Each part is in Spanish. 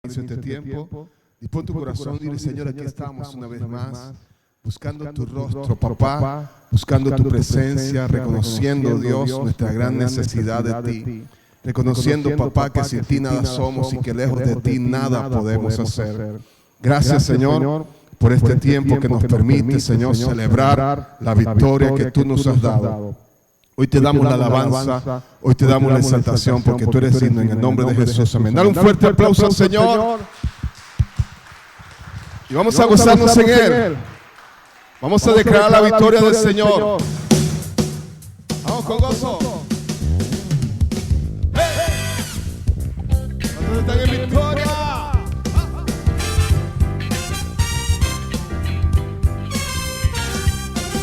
inicio de este tiempo. Dispón tu corazón, dile, Señor, aquí estamos una vez más, buscando tu rostro, papá, buscando tu presencia, reconociendo, Dios, nuestra gran necesidad de ti. Reconociendo, papá, que sin ti nada somos y que lejos de ti nada podemos hacer. Gracias, Señor, por este tiempo que nos permite, Señor, celebrar la victoria que tú nos has dado. Hoy te damos la alabanza, hoy te damos la exaltación, porque tú eres digno, en el nombre de Jesús. Amén. Dale un fuerte aplauso al Señor. Y vamos a gozarnos en Él. Vamos a declarar la victoria del Señor. Vamos con gozo. ¿Cuántos están en victoria?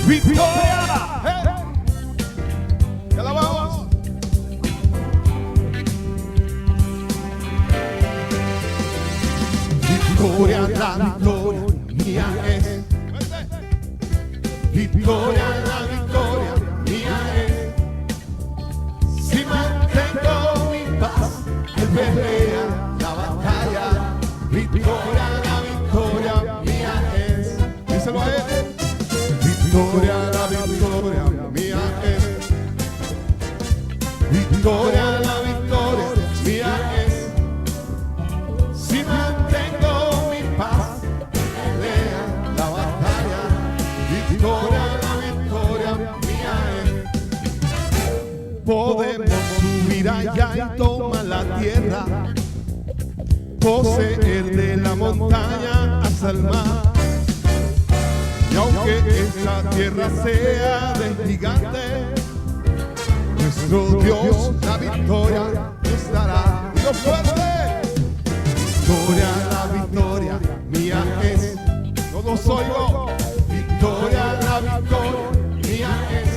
¡Victoria! ¡Te alabamos! Victoria, la victoria mía es. Victoria, la victoria mía es. Si mantengo mi paz, Él pelea la batalla. Victoria, la victoria mía es. Díselo a Él. Victoria, la victoria mía es. Victoria, la victoria mía es. Si mantengo mi paz, pelea la batalla. Victoria, la victoria mía es. Podemos subir allá y tomar la tierra, poseer de la montaña hasta el mar. Y aunque esta tierra sea de gigante, nuestro Dios la victoria nos dará. Dios fuerte. Victoria, la victoria mía es. Todo soy yo. Victoria, la victoria mía es.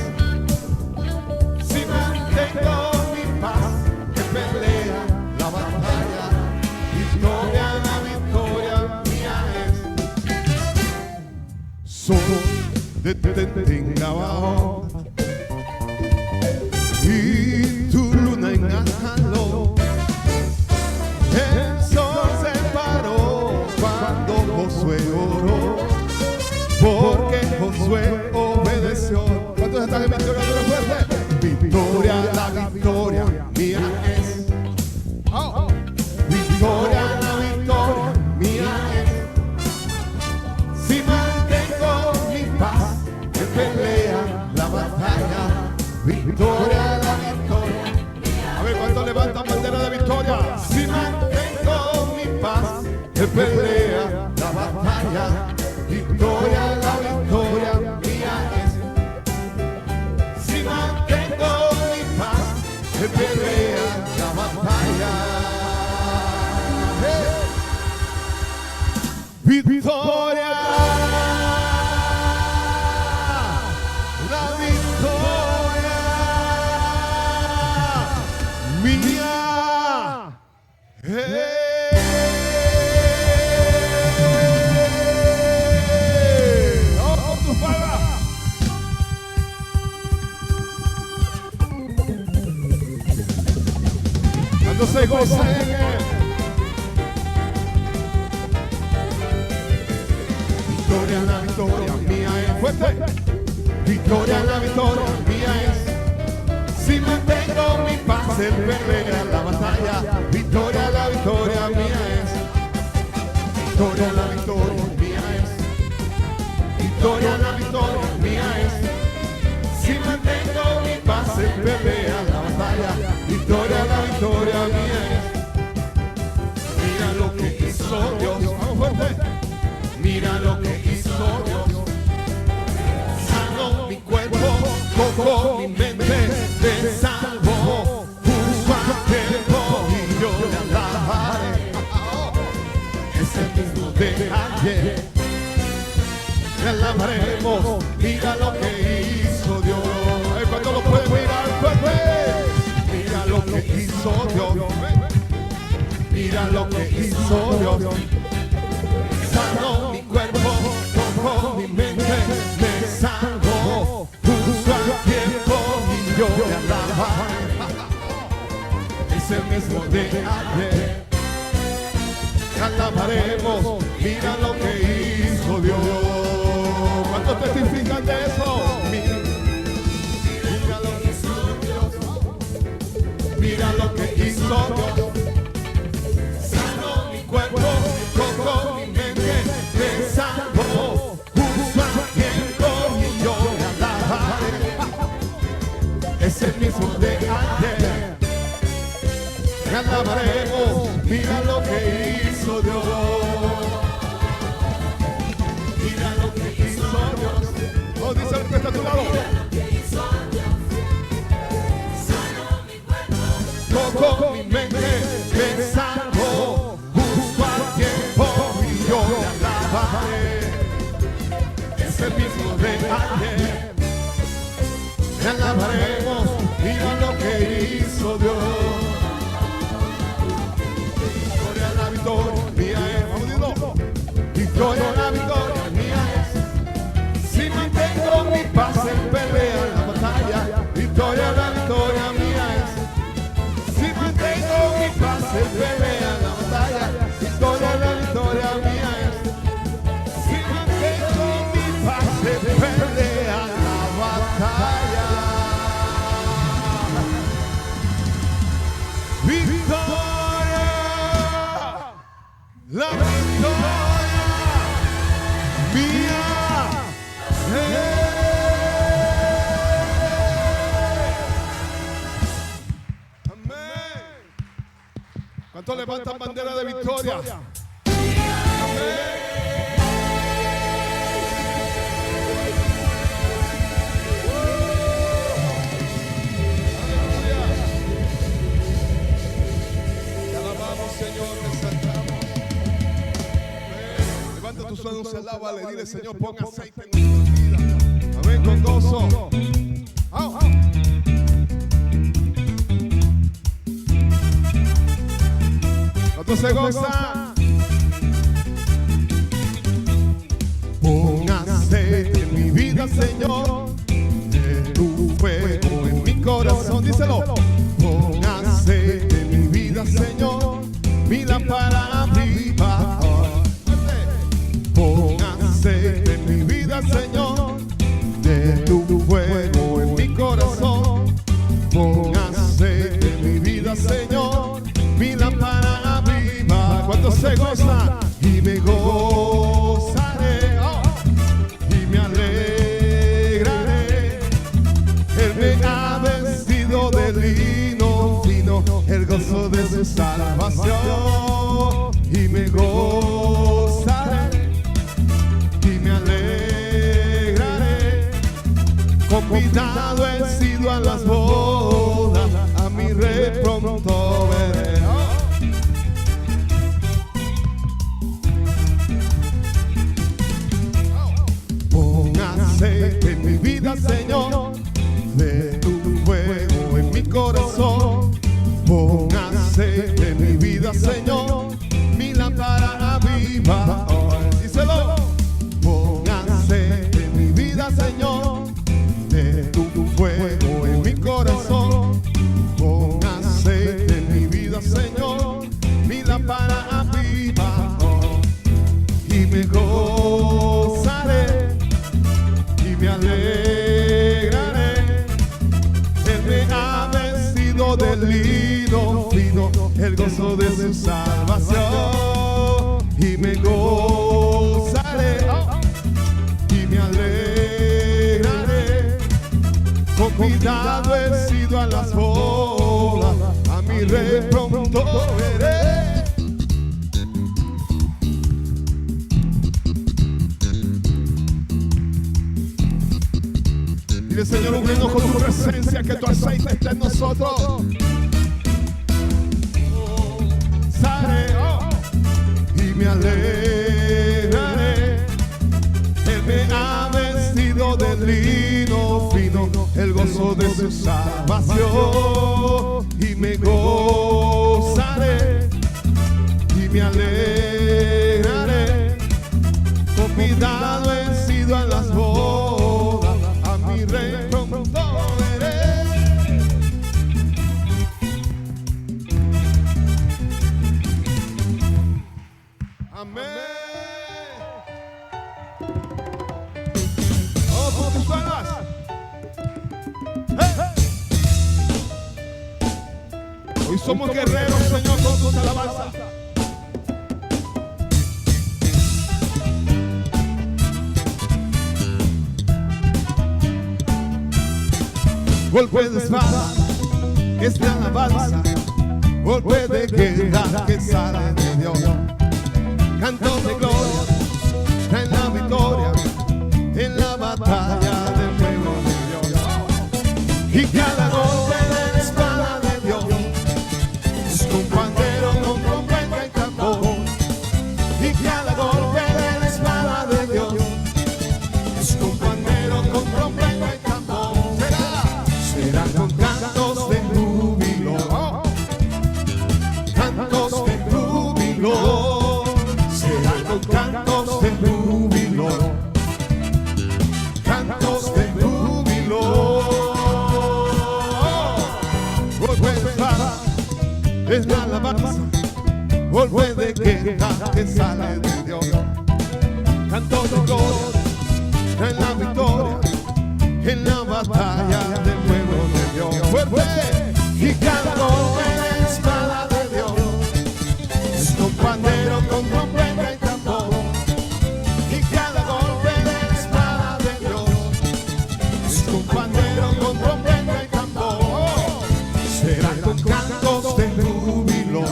Si mantengo mi paz, que pelea la batalla. Victoria, la victoria mía es. Solo detente abajo y tu luna en Ascalón. El sol se paró cuando Josué oró, porque Josué obedeció. ¿Cuántos están en victoria? Victoria, la victoria mía es. Victoria, la victoria mía es. Si mantengo mi paz, que pelea la batalla. Victoria, la victoria. A ver, ¿cuántos levantan bandera de victoria? Si mantengo mi paz, que pelea la batalla. Victoria, la victoria mía es. Si mantengo mi paz, que pelea la batalla. Victoria, la victoria mía. ¡Oh, tu palabra! Cuando se goza en Él. Victoria, la victoria mía es. Fuerte. Victoria, la victoria mía es. Si mantengo mi paz, Él pelea la batalla. Victoria, la victoria mía es. Victoria, la victoria mía es. Victoria, la victoria mía es. Si mantengo mi paz, Él pelea la batalla. Victoria, la victoria mía es. Mira lo que hizo Dios. Vamos fuerte. Mira lo que hizo Dios. Sanó mi cuerpo, tocó mi mente, me salvó. Puso a tiempo y yo le alabaré. Es el mismo de ayer. Le alabaremos. Mira lo que hizo Dios. ¿Cuánto lo puede mirar? Mira lo que hizo Dios. Mira lo que hizo Dios. Sanó mi cuerpo, tocó mi mente, me salvó. Puso a tiempo y yo le alabaré. Es el mismo de ayer. alabaremos, mira lo que hizo Dios. ¿Cuántos testifican de eso? Mira lo que hizo Dios, mira lo que hizo Dios. Sanó mi cuerpo, tocó mi mente, me salvó justo a tiempo y yo le alabaré. Es el mismo de ayer. Me alabaremos, mira lo que hizo Dios. Mira lo que hizo Dios. Oh, dice el que está a tu lado. Mira lo que hizo Dios. Sanó mi cuerpo, tocó mi mente, me salvó justo a tiempo y yo le alabaré. Es el mismo de ayer. Me alabaremos, mira lo que hizo Dios. Mía es, vamos a decirlo. Victoria, la victoria mía es. Si mantengo mi paz en pelea en la batalla, victoria, la victoria mía es. Si mantengo mi paz en pelea en la batalla, victoria, la victoria mía es. Si mantengo mi paz en pelea en la batalla, victoria. La victoria mía amén. ¿Cuántos levantan bandera de victoria? Amén. Te alabamos, Señor, te exaltamos. Levanta tus manos, alábale, dile, Señor, pon aceite en nuestra vida. Amén, con gozo. ¿Cuánto se goza? Pon aceite en mi vida, Señor, de tu fuego en mi corazón. Díselo. Pon aceite en mi vida, Señor, mi lámpara viva. Pon aceite en mi vida, Señor, de tu fuego en mi corazón. Pon aceite en mi vida, Señor, mi lámpara viva. ¿Cuánto se goza? Y me gozaré, y me alegraré. Él me ha vestido de lino fino, el gozo de su salvación. Y me gozaré, me alegraré. Convidado he sido a las bodas, a mi rey pronto veré. Pon aceite en mi vida, Señor, de tu fuego en mi corazón. Pon aceite en mi vida, Señor, mi lámpara viva. Díselo. Señor, de tu fuego en mi corazón. Pon aceite en mi vida, Señor, mi lámpara viva. Y me gozaré y me alegraré. Él me ha vestido de lino fino, el gozo de su salvación. Y me gozaré y me alegraré. Convidado he sido a las bodas, a mi rey pronto veré. Dile, Señor, unirnos con tu presencia, que tu aceite esté en nosotros. Y me alegraré. Él me ha vestido de lino fino, el gozo de su salvación. Y me gozaré y me alegraré. Convidado he sido a las bodas, a mi rey pronto veré. Amén. Vamos con tus palmas. Hoy somos guerreros, Señor, con tus alabanzas. Golpe de espada, es la alabanza. Golpe de guerra que sale de Dios. Canto de gloria, en la victoria, en la batalla del pueblo de Dios. Y cada golpe de la espada de Dios es con pandero, con trompeta y tambor. Y cada golpe de la espada de Dios es con pandero, con trompeta y tambor. Será con cantos de júbilo, cantos de júbilo. Será con cantos de júbilo, cantos de júbilo. Golpe de espada es la alabanza, golpe de guerra que sale de Dios. Canto de gloria en la victoria, en la batalla del pueblo de Dios. Fuerte. Y cada golpe de la espada de Dios es con pandero, con trompeta y tambor. Y cada golpe de la espada de Dios es con pandero, con trompeta y tambor. Será con cantos de júbilo,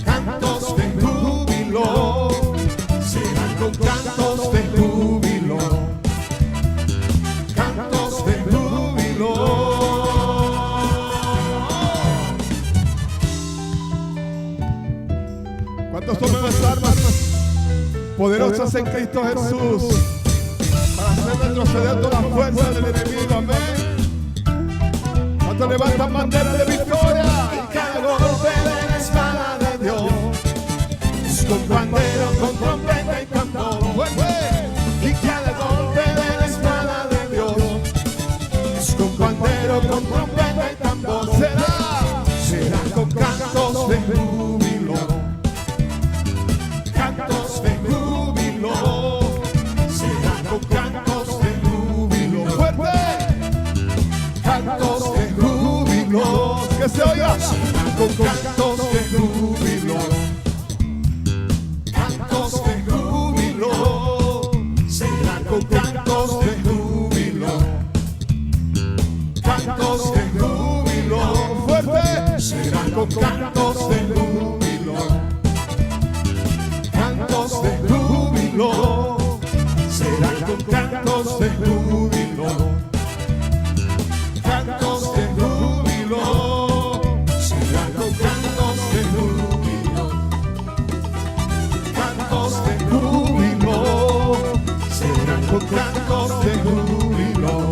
cantos de júbilo. Será con cantos de júbilo, cantos de júbilo. ¿Cuántos toman las armas poderosas en Cristo Jesús para hacer retroceder toda la fuerza del enemigo? Amén. ¿Cuántos levantan bandera de victoria? Y cada golpe de la espada de Dios es con pandero, con trompeta y tambor. Y cada golpe de la espada de Dios es con pandero, con trompeta y tambor. Será con cantos de júbilo, cantos de júbilo. Será con cantos de júbilo. Fuerte. Cantos de júbilo. Que se oiga. Será con cantos de júbilo, cantos de júbilo. Será con cantos de júbilo, cantos de júbilo. Fuerte. Será con cantos de júbilo, cantos de júbilo. Será con cantos de júbilo, cantos de júbilo. Será con cantos de júbilo, cantos de júbilo. Será con cantos de júbilo,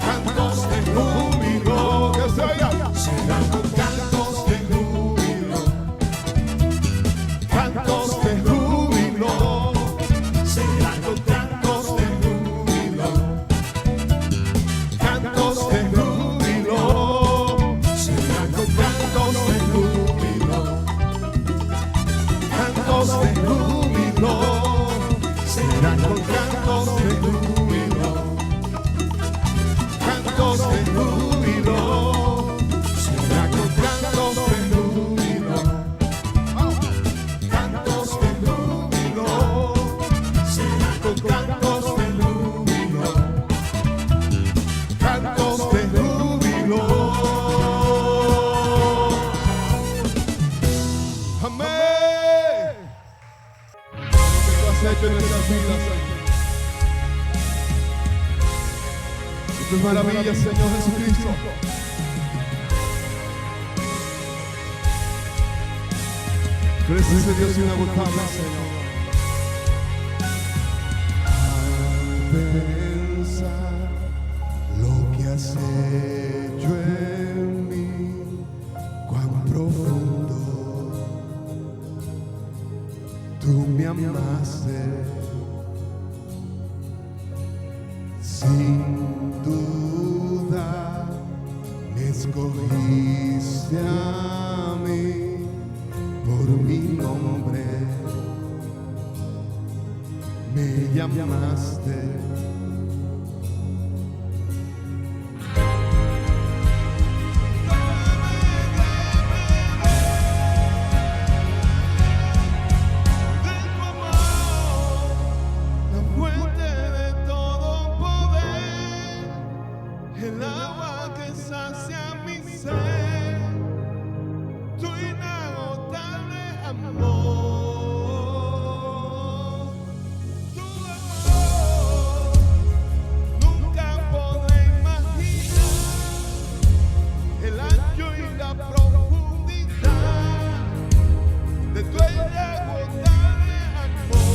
cantos de júbilo. Que se oiga. Será con cantos de júbilo, cantos de júbilo. Será con cantos de júbilo, cantos de júbilo. Será con cantos de júbilo, cantos de júbilo. Será con cantos de júbilo, cantos de júbilo. Será con cantos de júbilo, cantos de júbilo. Será con cantos de júbilo, cantos de júbilo. Amén. Lo que tú has hecho en nuestras vidas, Señor. Y tus maravillas, Señor Jesucristo. Tú eres ese Dios inagotable, Señor. Pensar lo que has hecho en mí, cuán profundo tú me amaste. Sin duda me escogiste a mí por mi nombre, me llamaste. El agua que sacia mi sed, tu inagotable amor, tu amor. Nunca podré imaginar el ancho y la profundidad de tu inagotable amor.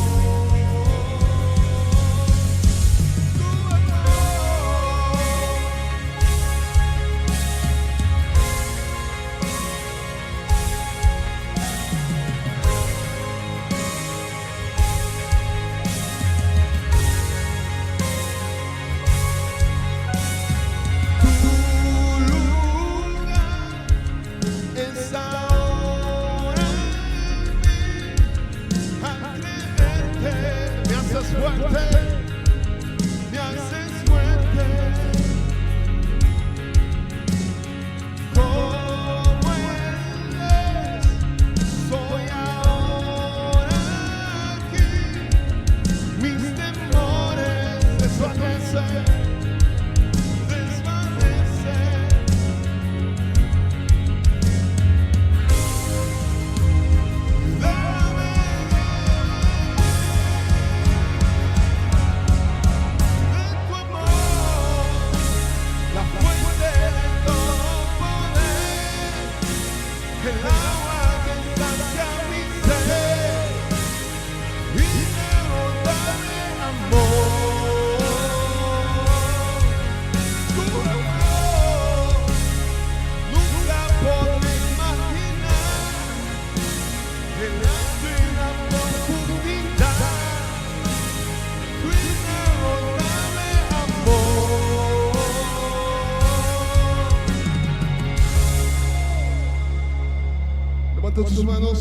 Fuerte, me haces fuerte, como eres, soy ahora aquí, mis temores desvanecen, desvanecen. El agua que sacia mi sed, inagotable amor. Tu amor, nunca podré imaginar el ancho y la profundidad. Tu inagotable amor. Levanta tus manos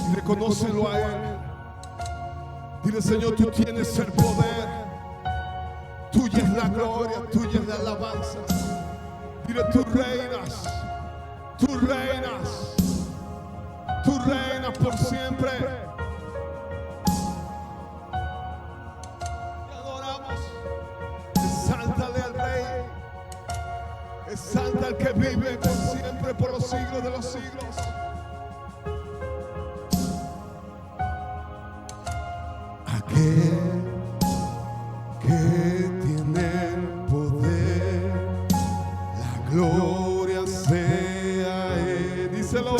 y reconócelo a Él. Dile: Señor, tú tienes el poder, tuya es la gloria, tuya es la alabanza. Dile: tú reinas, tú reinas, tú reinas por siempre. Te adoramos. Exáltale al Rey. Exalta al que vive por siempre, por los siglos de los siglos. Aquel que tiene el poder, la gloria sea a Él. Díselo,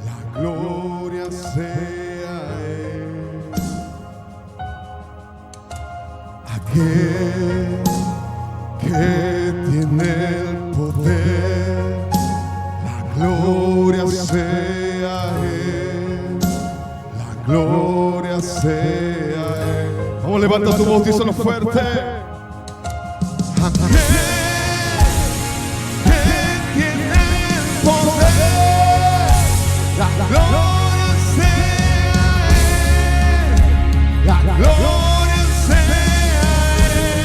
la gloria sea a Él. Aquel que tiene el poder, la gloria sea a Él, la gloria sea a Él. Vamos, levanta tu voz, díselo fuerte. Aquel que tiene el poder, la gloria sea a Él, la gloria sea a Él.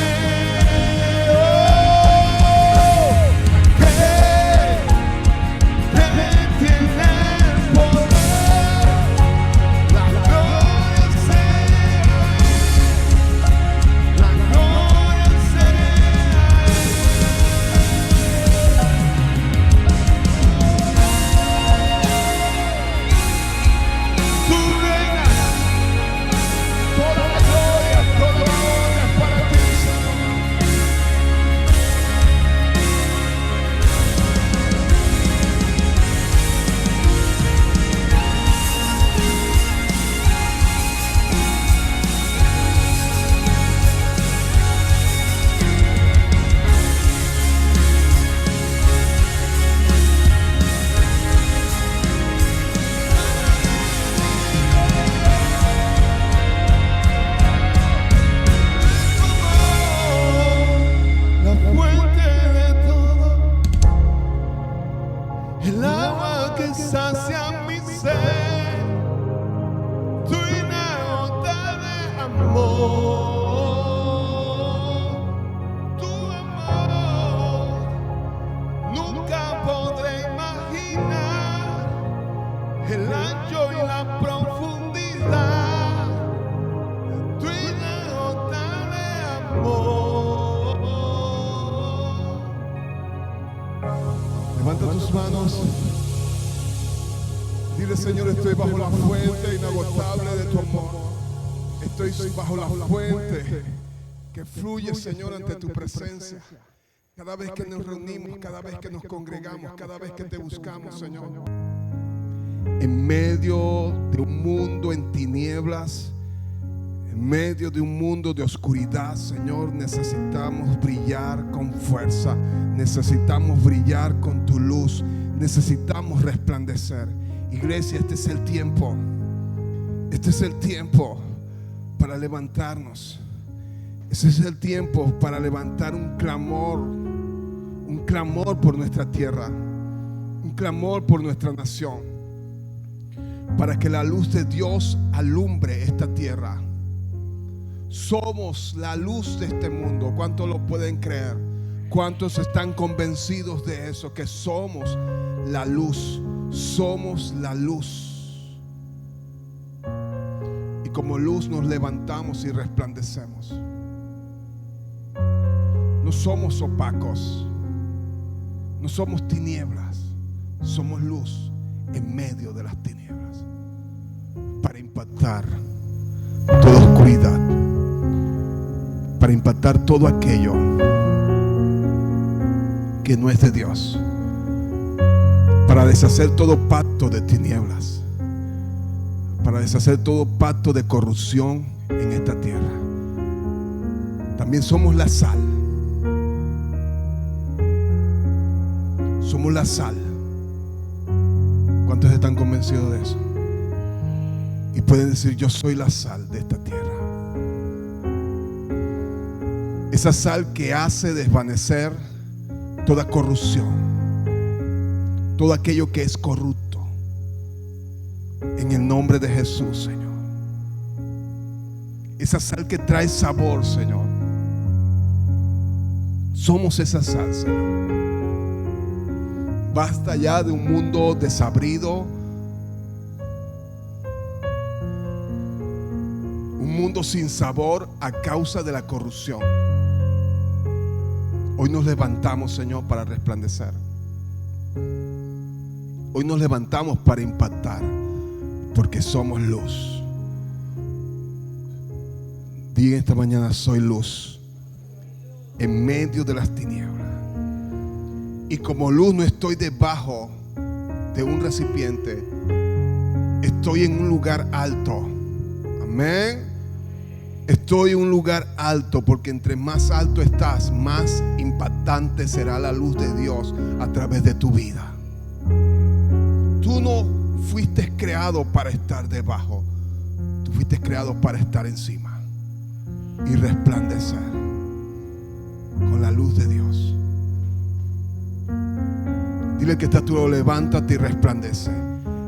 La gloria ser tu inagotable amor, tu amor. Nunca podré imaginar el ancho y la profundidad de tu inagotable amor. Levanta tus manos. Dile: Señor, estoy bajo la fuente inagotable de tu amor. Estoy bajo la fuente que fluye, Señor, ante tu presencia. Cada vez que nos reunimos, cada vez que nos congregamos, cada vez que te buscamos, Señor. En medio de un mundo en tinieblas, en medio de un mundo de oscuridad, Señor, necesitamos brillar con fuerza. Necesitamos brillar con tu luz. Necesitamos resplandecer. Iglesia, este es el tiempo. Este es el tiempo para levantarnos. Ese es el tiempo para levantar un clamor por nuestra tierra, un clamor por nuestra nación, para que la luz de Dios alumbre esta tierra. Somos la luz de este mundo. ¿Cuántos lo pueden creer? ¿Cuántos están convencidos de eso? Que somos la luz. Somos la luz. Y como luz nos levantamos y resplandecemos. No somos opacos. No somos tinieblas. Somos luz en medio de las tinieblas, para impactar toda oscuridad, para impactar todo aquello que no es de Dios, para deshacer todo pacto de tinieblas, para deshacer todo pacto de corrupción en esta tierra. También somos la sal. Somos la sal. ¿Cuántos están convencidos de eso? Y pueden decir: yo soy la sal de esta tierra. Esa sal que hace desvanecer toda corrupción, todo aquello que es corrupto, en el nombre de Jesús, Señor. Esa sal que trae sabor, Señor. Somos esa sal, Señor. Basta ya de un mundo desabrido, un mundo sin sabor a causa de la corrupción. Hoy nos levantamos, Señor, para resplandecer. Hoy nos levantamos para impactar, porque somos luz. Diga esta mañana: soy luz en medio de las tinieblas. Y como luz no estoy debajo de un recipiente, estoy en un lugar alto. Amén. Estoy en un lugar alto, porque entre más alto estás, más impactante será la luz de Dios a través de tu vida. Tú no fuiste creado para estar debajo. Tú fuiste creado para estar encima y resplandecer con la luz de Dios. Dile que está a tu lado: levántate y resplandece.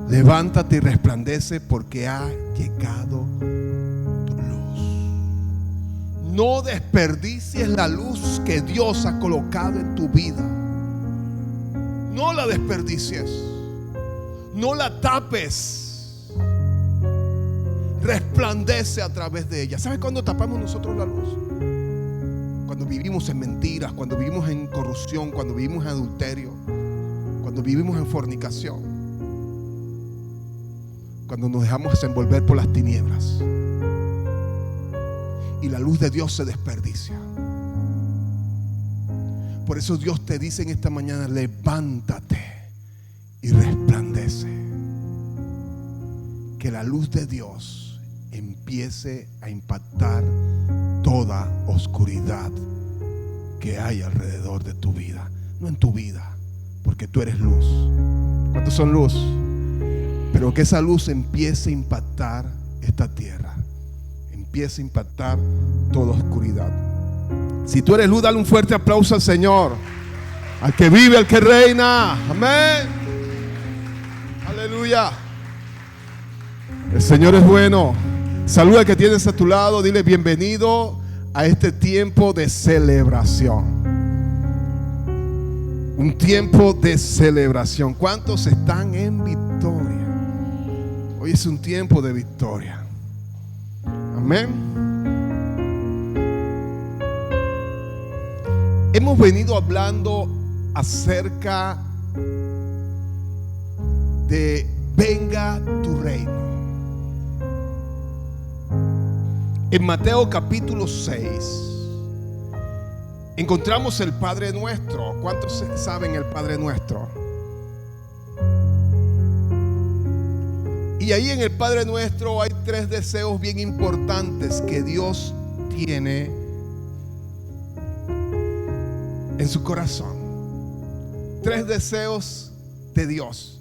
Levántate y resplandece, porque ha llegado tu luz. No desperdicies la luz que Dios ha colocado en tu vida. No la desperdicies. No la tapes. Resplandece a través de ella. ¿Sabes cuándo tapamos nosotros la luz? Cuando vivimos en mentiras, cuando vivimos en corrupción, cuando vivimos en adulterio, cuando vivimos en fornicación, cuando nos dejamos envolver por las tinieblas y la luz de Dios se desperdicia. Por eso Dios te dice en esta mañana: levántate y resplandece. Que la luz de Dios empiece a impactar toda oscuridad que hay alrededor de tu vida. No en tu vida, porque tú eres luz. ¿Cuántos son luz? Pero que esa luz empiece a impactar esta tierra, empiece a impactar toda oscuridad. Si tú eres luz, dale un fuerte aplauso al Señor, al que vive, al que reina. Amén. Aleluya. El Señor es bueno. Saluda al que tienes a tu lado. Dile bienvenido a este tiempo de celebración. Un tiempo de celebración. ¿Cuántos están en victoria? Hoy es un tiempo de victoria. Amén. Hemos venido hablando acerca de venga tu reino. En Mateo capítulo 6 encontramos el Padre Nuestro. ¿Cuántos saben el Padre Nuestro? Y ahí en el Padre Nuestro hay 3 deseos bien importantes que Dios tiene en su corazón. 3 deseos de Dios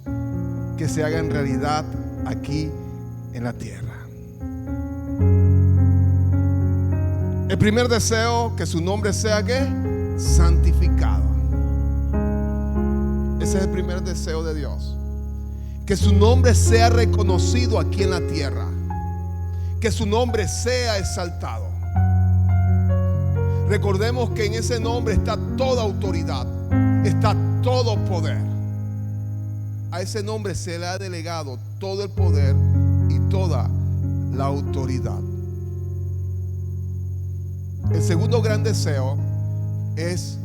que se hagan realidad aquí en la tierra. El primer deseo, que su nombre sea ¿qué? Santificado. Ese es el primer deseo de Dios. Que su nombre sea reconocido aquí en la tierra. Que su nombre sea exaltado. Recordemos que en ese nombre está toda autoridad, está todo poder. A ese nombre se le ha delegado todo el poder y toda la autoridad. El segundo gran deseo es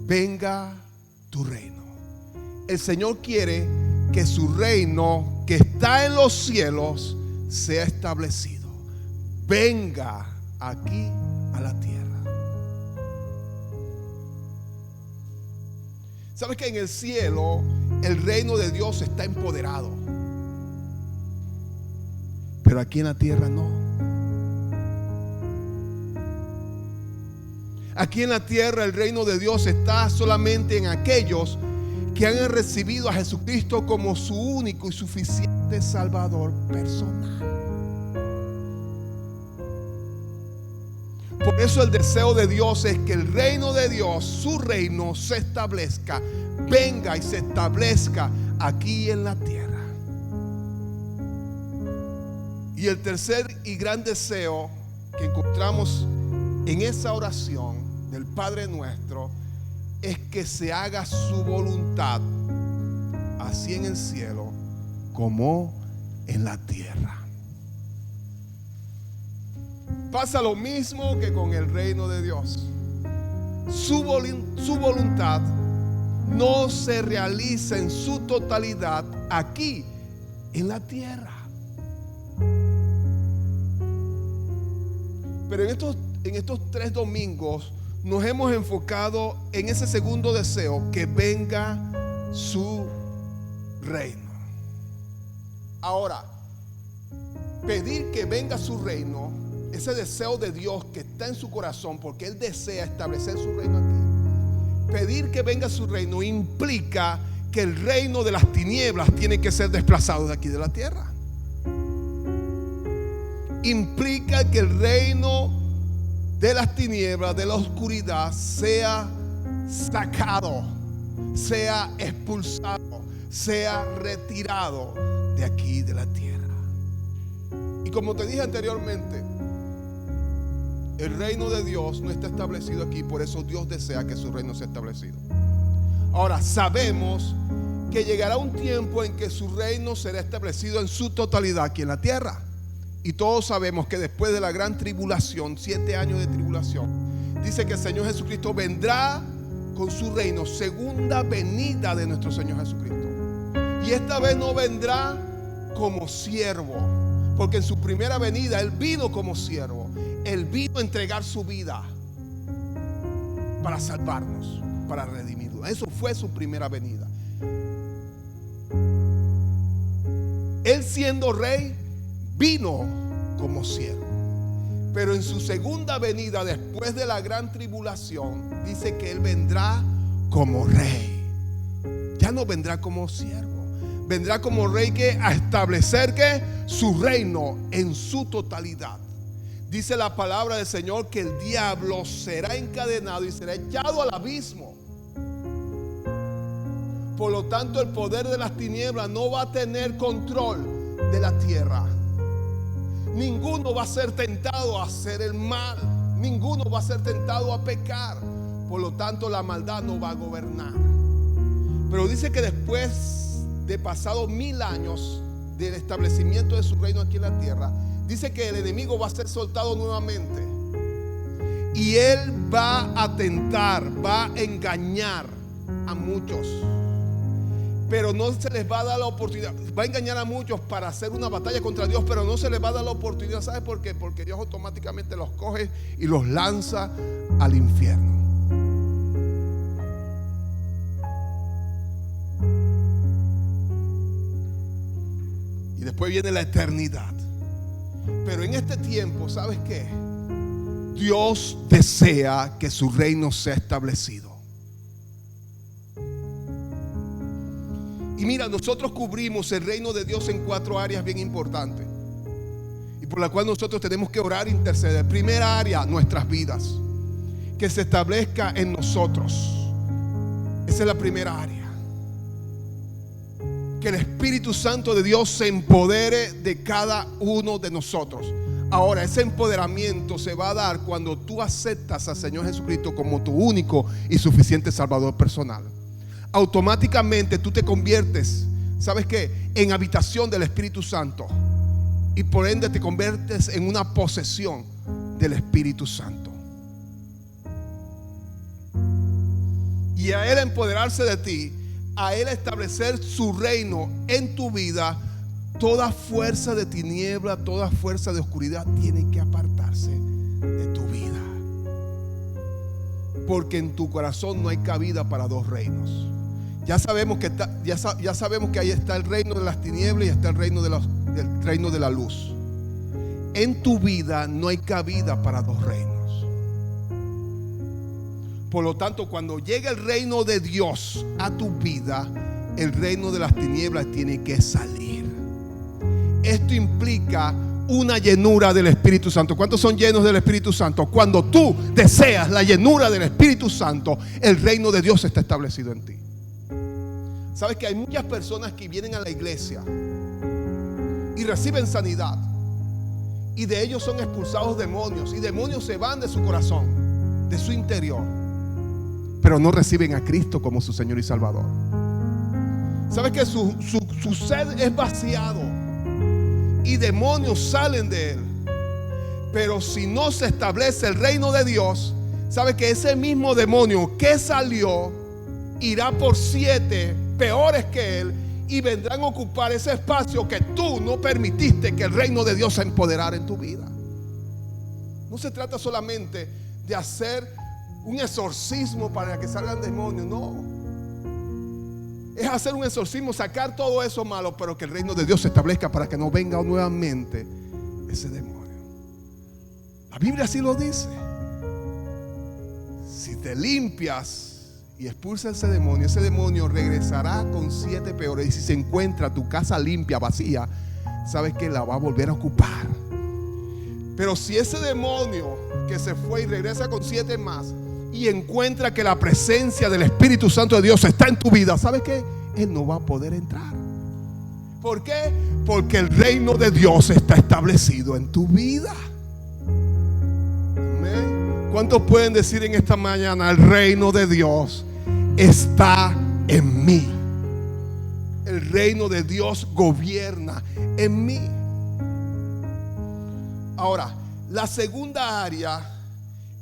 venga tu reino. El Señor quiere que su reino que está en los cielos sea establecido. Venga aquí a la tierra. ¿Sabes que en el cielo el reino de Dios está empoderado? Pero aquí en la tierra no. Aquí en la tierra el reino de Dios está solamente en aquellos que han recibido a Jesucristo como su único y suficiente Salvador personal. Por eso el deseo de Dios es que el reino de Dios, su reino, se establezca, venga y se establezca aquí en la tierra. Y el tercer y gran deseo que encontramos en esa oración del Padre Nuestro es que se haga su voluntad, así en el cielo como en la tierra. Pasa lo mismo que con el reino de Dios. Su voluntad no se realiza en su totalidad aquí en la tierra. Pero en estos 3 domingos nos hemos enfocado en ese segundo deseo, que venga su reino. Ahora, pedir que venga su reino, ese deseo de Dios que está en su corazón, porque Él desea establecer su reino aquí. Pedir que venga su reino implica que el reino de las tinieblas tiene que ser desplazado de aquí de la tierra. Implica que el reino de las tinieblas, de la oscuridad, sea sacado, sea expulsado, sea retirado de aquí de la tierra. Y como te dije anteriormente, el reino de Dios no está establecido aquí, por eso Dios desea que su reino sea establecido. Ahora, sabemos que llegará un tiempo en que su reino será establecido en su totalidad aquí en la tierra. Y todos sabemos que después de la gran tribulación, 7 años de tribulación, dice que el Señor Jesucristo vendrá con su reino, segunda venida de nuestro Señor Jesucristo. Y esta vez no vendrá como siervo, porque en su primera venida Él vino como siervo. Él vino a entregar su vida para salvarnos, para redimirnos. Eso fue su primera venida. Él siendo rey, vino como siervo. Pero en su segunda venida, después de la gran tribulación, dice que Él vendrá como rey. Ya no vendrá como siervo. Vendrá como rey que a establecer que su reino en su totalidad. Dice la palabra del Señor que el diablo será encadenado y será echado al abismo. Por lo tanto, el poder de las tinieblas no va a tener control de la tierra. Ninguno va a ser tentado a hacer el mal. Ninguno va a ser tentado a pecar. Por lo tanto, la maldad no va a gobernar. Pero dice que después de pasados 1000 años del establecimiento de su reino aquí en la tierra, dice que el enemigo va a ser soltado nuevamente. Y él va a tentar, va a engañar a muchos. Pero no se les va a dar la oportunidad. Va a engañar a muchos para hacer una batalla contra Dios, pero no se les va a dar la oportunidad. ¿Sabe por qué? Porque Dios automáticamente los coge y los lanza al infierno. Y después viene la eternidad. Pero en este tiempo, ¿sabes qué? Dios desea que su reino sea establecido. Y mira, nosotros cubrimos el reino de Dios en 4 áreas bien importantes, y por la cual nosotros tenemos que orar e interceder. Primera área, nuestras vidas. Que se establezca en nosotros. Esa es la primera área. Que el Espíritu Santo de Dios se empodere de cada uno de nosotros. Ahora, ese empoderamiento se va a dar cuando tú aceptas al Señor Jesucristo como tu único y suficiente Salvador personal. Automáticamente tú te conviertes, ¿sabes qué? En habitación del Espíritu Santo. Y por ende te conviertes en una posesión del Espíritu Santo. Y a Él empoderarse de ti, a Él establecer su reino en tu vida, toda fuerza de tiniebla, toda fuerza de oscuridad tiene que apartarse de tu vida. Porque en tu corazón no hay cabida para 2 reinos. Ya sabemos que ya sabemos que ahí está el reino de las tinieblas y está el reino del reino de la luz. En tu vida no hay cabida para 2 reinos. Por lo tanto, cuando llegue el reino de Dios a tu vida, el reino de las tinieblas tiene que salir. Esto implica una llenura del Espíritu Santo. ¿Cuántos son llenos del Espíritu Santo? Cuando tú deseas la llenura del Espíritu Santo, el reino de Dios está establecido en ti. Sabes que hay muchas personas que vienen a la iglesia y reciben sanidad, y de ellos son expulsados demonios, y demonios se van de su corazón, de su interior, pero no reciben a Cristo como su Señor y Salvador. Sabes que su ser es vaciado y demonios salen de él. Pero si no se establece el reino de Dios, sabes que ese mismo demonio que salió irá por 7 peores que él, y vendrán a ocupar ese espacio que tú no permitiste que el reino de Dios se empoderara en tu vida. No se trata solamente de hacer un exorcismo para que salgan demonios, no. Es hacer un exorcismo, sacar todo eso malo, pero que el reino de Dios se establezca para que no venga nuevamente ese demonio. La Biblia así lo dice. Si te limpias y expulsa ese demonio regresará con 7 peores. Y si se encuentra tu casa limpia, vacía, sabes que la va a volver a ocupar. Pero si ese demonio que se fue y regresa con 7 más, y encuentra que la presencia del Espíritu Santo de Dios está en tu vida, ¿sabes qué? Él no va a poder entrar. ¿Por qué? Porque el reino de Dios está establecido en tu vida. Amén. ¿Cuántos pueden decir en esta mañana: el reino de Dios está en mí? El reino de Dios gobierna en mí. Ahora, la segunda área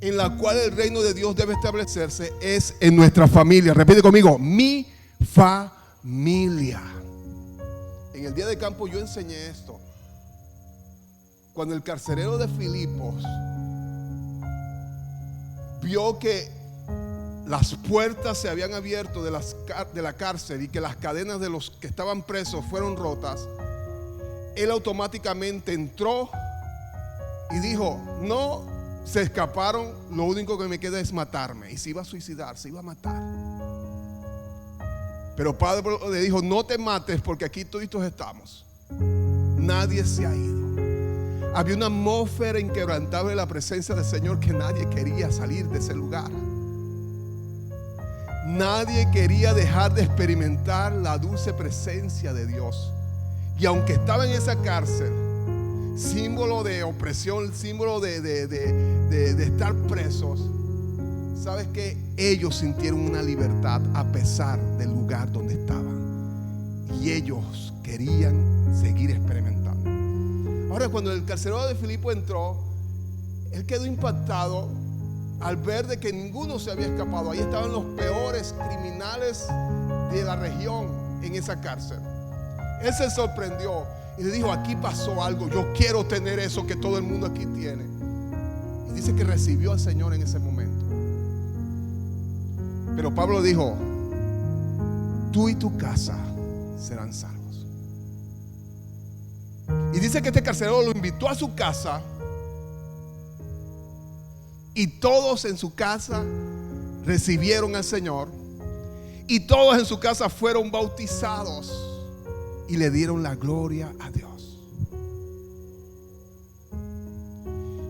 en la cual el reino de Dios debe establecerse es en nuestra familia. Repite conmigo: mi familia. En el día de campo yo enseñé esto. Cuando el carcelero de Filipos vio que las puertas se habían abierto de la cárcel y que las cadenas de los que estaban presos fueron rotas, él automáticamente entró y dijo: no, se escaparon, lo único que me queda es matarme. Y se iba a suicidar, se iba a matar. Pero Pablo le dijo: no te mates, porque aquí toditos estamos. Nadie se ha ido. Había una atmósfera inquebrantable de la presencia del Señor, que nadie quería salir de ese lugar. Nadie quería dejar de experimentar la dulce presencia de Dios. Y aunque estaba en esa cárcel, símbolo de opresión, símbolo de estar presos, ¿sabes qué? Ellos sintieron una libertad a pesar del lugar donde estaban. Y ellos querían seguir experimentando. Ahora, cuando el carcelero de Filipo entró, él quedó impactado al ver de que ninguno se había escapado. Ahí estaban los peores criminales de la región en esa cárcel. Él se sorprendió y le dijo: aquí pasó algo, yo quiero tener eso que todo el mundo aquí tiene. Y dice que recibió al Señor en ese momento. Pero Pablo dijo: tú y tu casa serán salvos. Y dice que este carcelero lo invitó a su casa, y todos en su casa recibieron al Señor, y todos en su casa fueron bautizados y le dieron la gloria a Dios.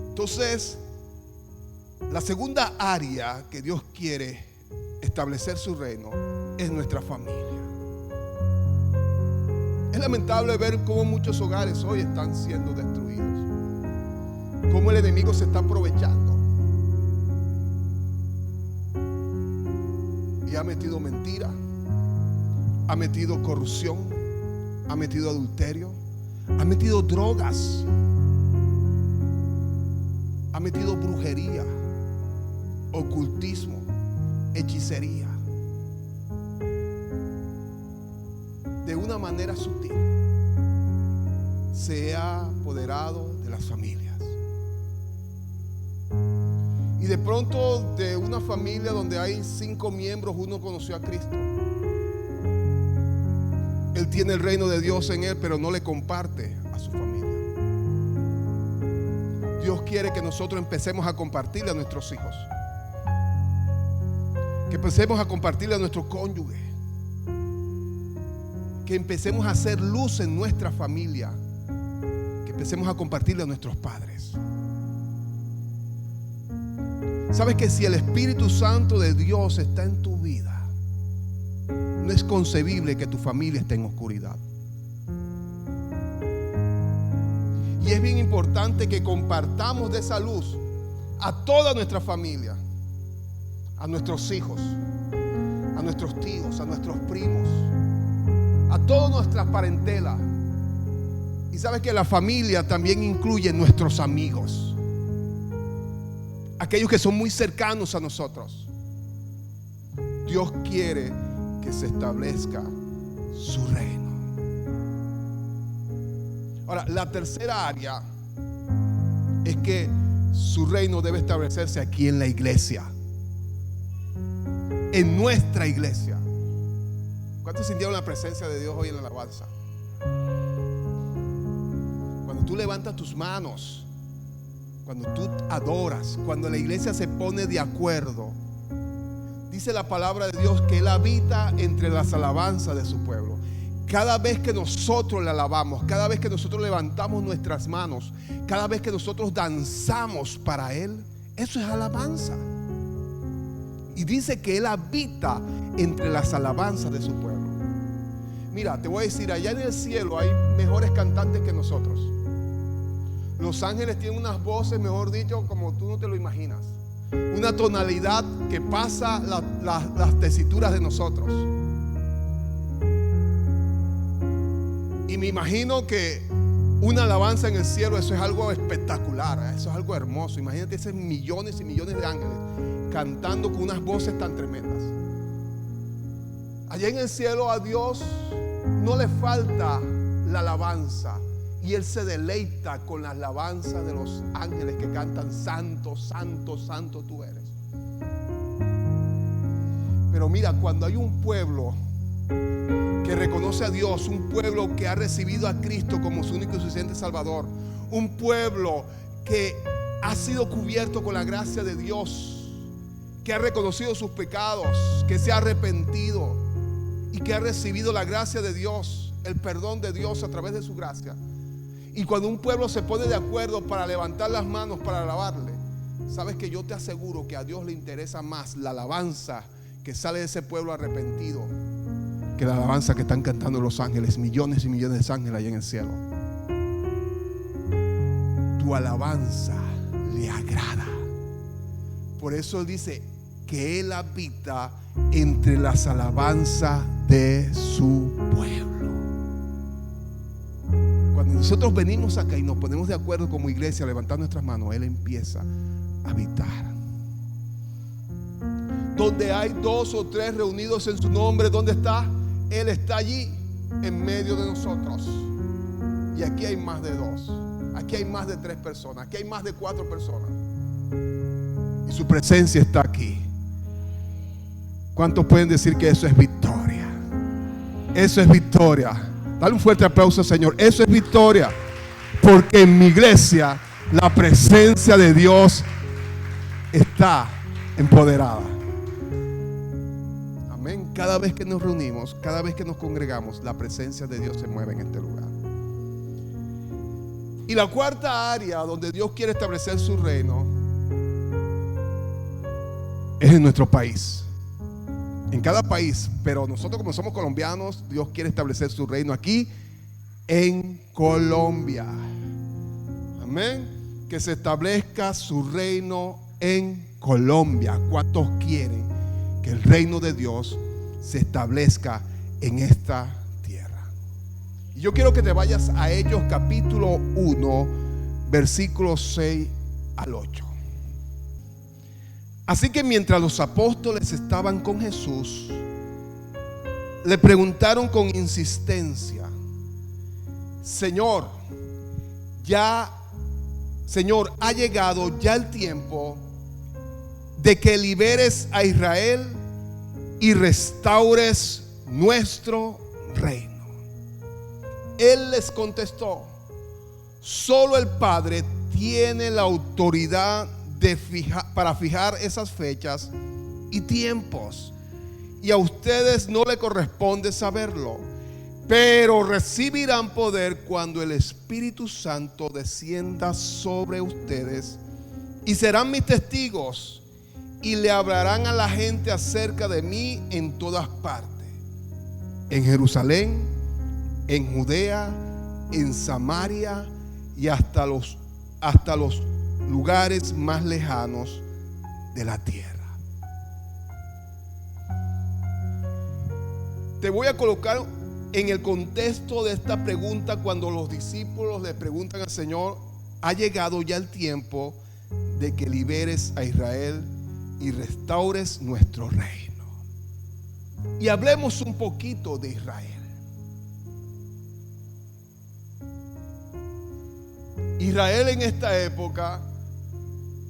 Entonces, la segunda área que Dios quiere establecer su reino es nuestra familia. Es lamentable ver cómo muchos hogares hoy están siendo destruidos, cómo el enemigo se está aprovechando y ha metido mentira, ha metido corrupción, ha metido adulterio, ha metido drogas, ha metido brujería, ocultismo, hechicería, de una manera sutil. Se ha apoderado de las familias. Y de pronto, de una familia donde hay 5 miembros, uno conoció a Cristo. Él tiene el reino de Dios en él, pero no le comparte a su familia. Dios quiere que nosotros empecemos a compartirle a nuestros hijos, que empecemos a compartirle a nuestro cónyuge, que empecemos a hacer luz en nuestra familia, que empecemos a compartirle a nuestros padres. Sabes que si el Espíritu Santo de Dios está en tu vida, no es concebible que tu familia esté en oscuridad. Y es bien importante que compartamos de esa luz a toda nuestra familia, a nuestros hijos, a nuestros tíos, a nuestros primos, a toda nuestra parentela. Y sabes que la familia también incluye nuestros amigos, aquellos que son muy cercanos a nosotros. Dios quiere que se establezca su reino. Ahora, la tercera área es que su reino debe establecerse aquí en la iglesia, en nuestra iglesia. ¿Cuántos sintieron la presencia de Dios hoy en la alabanza? Cuando tú levantas tus manos, cuando tú adoras, cuando la iglesia se pone de acuerdo, dice la palabra de Dios que Él habita entre las alabanzas de su pueblo. Cada vez que nosotros le alabamos, cada vez que nosotros levantamos nuestras manos, cada vez que nosotros danzamos para Él, eso es alabanza. Y dice que Él habita entre las alabanzas de su pueblo. Mira, te voy a decir, allá en el cielo hay mejores cantantes que nosotros. Los ángeles tienen unas voces, mejor dicho, como tú no te lo imaginas. Una tonalidad que pasa las tesituras de nosotros. Y me imagino que una alabanza en el cielo, eso es algo espectacular, eso es algo hermoso. Imagínate esos millones y millones de ángeles cantando con unas voces tan tremendas. Allá en el cielo a Dios no le falta la alabanza, y Él se deleita con la alabanza de los ángeles que cantan: santo, santo, santo tú eres. Pero mira, cuando hay un pueblo que reconoce a Dios, un pueblo que ha recibido a Cristo como su único y suficiente Salvador, un pueblo que ha sido cubierto con la gracia de Dios, que ha reconocido sus pecados, que se ha arrepentido y que ha recibido la gracia de Dios, el perdón de Dios a través de su gracia. Y cuando un pueblo se pone de acuerdo para levantar las manos para alabarle, sabes que yo te aseguro que a Dios le interesa más la alabanza que sale de ese pueblo arrepentido que la alabanza que están cantando los ángeles, millones y millones de ángeles allá en el cielo. Tu alabanza le agrada. Por eso Él dice que Él habita entre las alabanzas de su pueblo. Cuando nosotros venimos acá y nos ponemos de acuerdo como iglesia a levantar nuestras manos, Él empieza a habitar. Donde hay 2 o 3 reunidos en su nombre, ¿dónde está? Él está allí en medio de nosotros. Y aquí hay más de 2. Aquí hay más de 3 personas. Aquí hay más de 4 personas. Y su presencia está aquí. ¿Cuántos pueden decir que eso es victoria? Eso es victoria. Dale un fuerte aplauso, Señor. Eso es victoria. Porque en mi iglesia la presencia de Dios está empoderada. Amén. Cada vez que nos reunimos, cada vez que nos congregamos, la presencia de Dios se mueve en este lugar. Y la cuarta área donde Dios quiere establecer su reino es en nuestro país. En cada país, pero nosotros como somos colombianos, Dios quiere establecer su reino aquí en Colombia. Amén. Que se establezca su reino en Colombia. ¿Cuántos quieren que el reino de Dios se establezca en esta tierra? Y yo quiero que te vayas a Hechos capítulo 1, versículos 6 al 8. Así que mientras los apóstoles estaban con Jesús, le preguntaron con insistencia: Señor, ha llegado ya el tiempo de que liberes a Israel y restaures nuestro reino. Él les contestó: solo el Padre tiene la autoridad para fijar esas fechas y tiempos, y a ustedes no le corresponde saberlo, pero recibirán poder cuando el Espíritu Santo descienda sobre ustedes, y serán mis testigos, y le hablarán a la gente acerca de mí en todas partes, en Jerusalén, en Judea, en Samaria y hasta los lugares más lejanos de la tierra. Te voy a colocar en el contexto de esta pregunta cuando los discípulos le preguntan al Señor: ha llegado ya el tiempo de que liberes a Israel y restaures nuestro reino. Y hablemos un poquito de Israel. Israel en esta época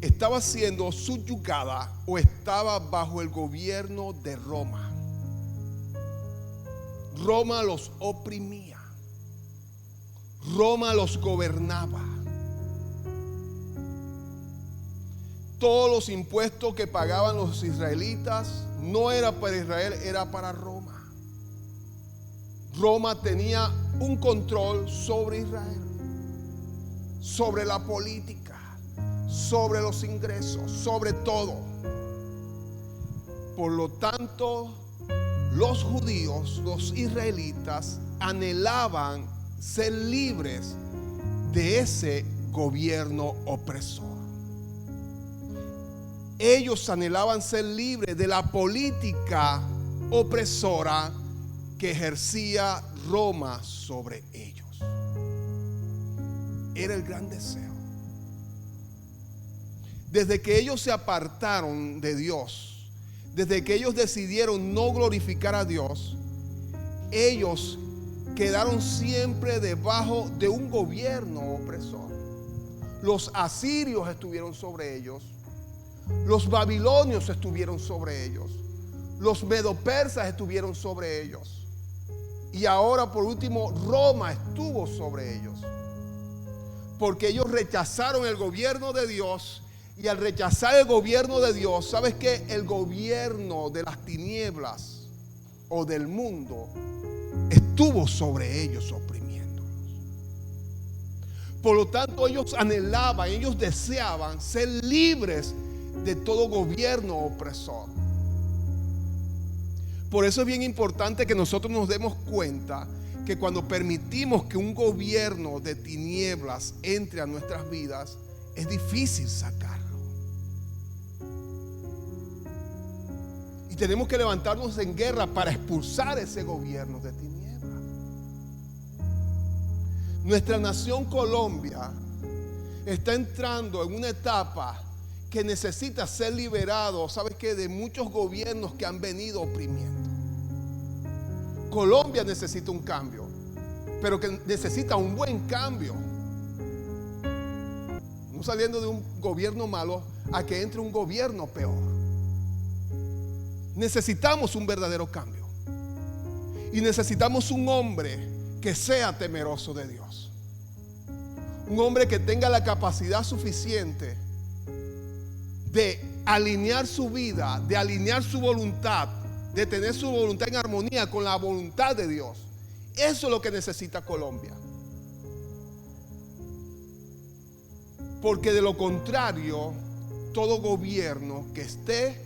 estaba siendo subyugada o estaba bajo el gobierno de Roma. Roma los oprimía. Roma los gobernaba. Todos los impuestos que pagaban los israelitas no era para Israel, era para Roma. Roma tenía un control sobre Israel, sobre la política, sobre los ingresos, sobre todo. Por lo tanto, los judíos, los israelitas, anhelaban ser libres de ese gobierno opresor. Ellos anhelaban ser libres de la política opresora que ejercía Roma sobre ellos. Era el gran deseo. Desde que ellos se apartaron de Dios, desde que ellos decidieron no glorificar a Dios, ellos quedaron siempre debajo de un gobierno opresor. Los asirios estuvieron sobre ellos, los babilonios estuvieron sobre ellos, los medopersas estuvieron sobre ellos, y ahora por último Roma estuvo sobre ellos, porque ellos rechazaron el gobierno de Dios. Y al rechazar el gobierno de Dios, ¿sabes qué? El gobierno de las tinieblas o del mundo estuvo sobre ellos, oprimiéndolos. Por lo tanto, ellos anhelaban, ellos deseaban ser libres de todo gobierno opresor. Por eso es bien importante que nosotros nos demos cuenta que cuando permitimos que un gobierno de tinieblas entre a nuestras vidas, es difícil sacarlo. Y tenemos que levantarnos en guerra para expulsar ese gobierno de tinieblas. Nuestra nación Colombia está entrando en una etapa que necesita ser liberado, ¿sabes qué? De muchos gobiernos que han venido oprimiendo. Colombia necesita un cambio, pero que necesita un buen cambio. No saliendo de un gobierno malo a que entre un gobierno peor. Necesitamos un verdadero cambio. Y necesitamos un hombre que sea temeroso de Dios. Un hombre que tenga la capacidad suficiente de alinear su vida, de alinear su voluntad, de tener su voluntad en armonía con la voluntad de Dios. Eso es lo que necesita Colombia. Porque de lo contrario, todo gobierno que esté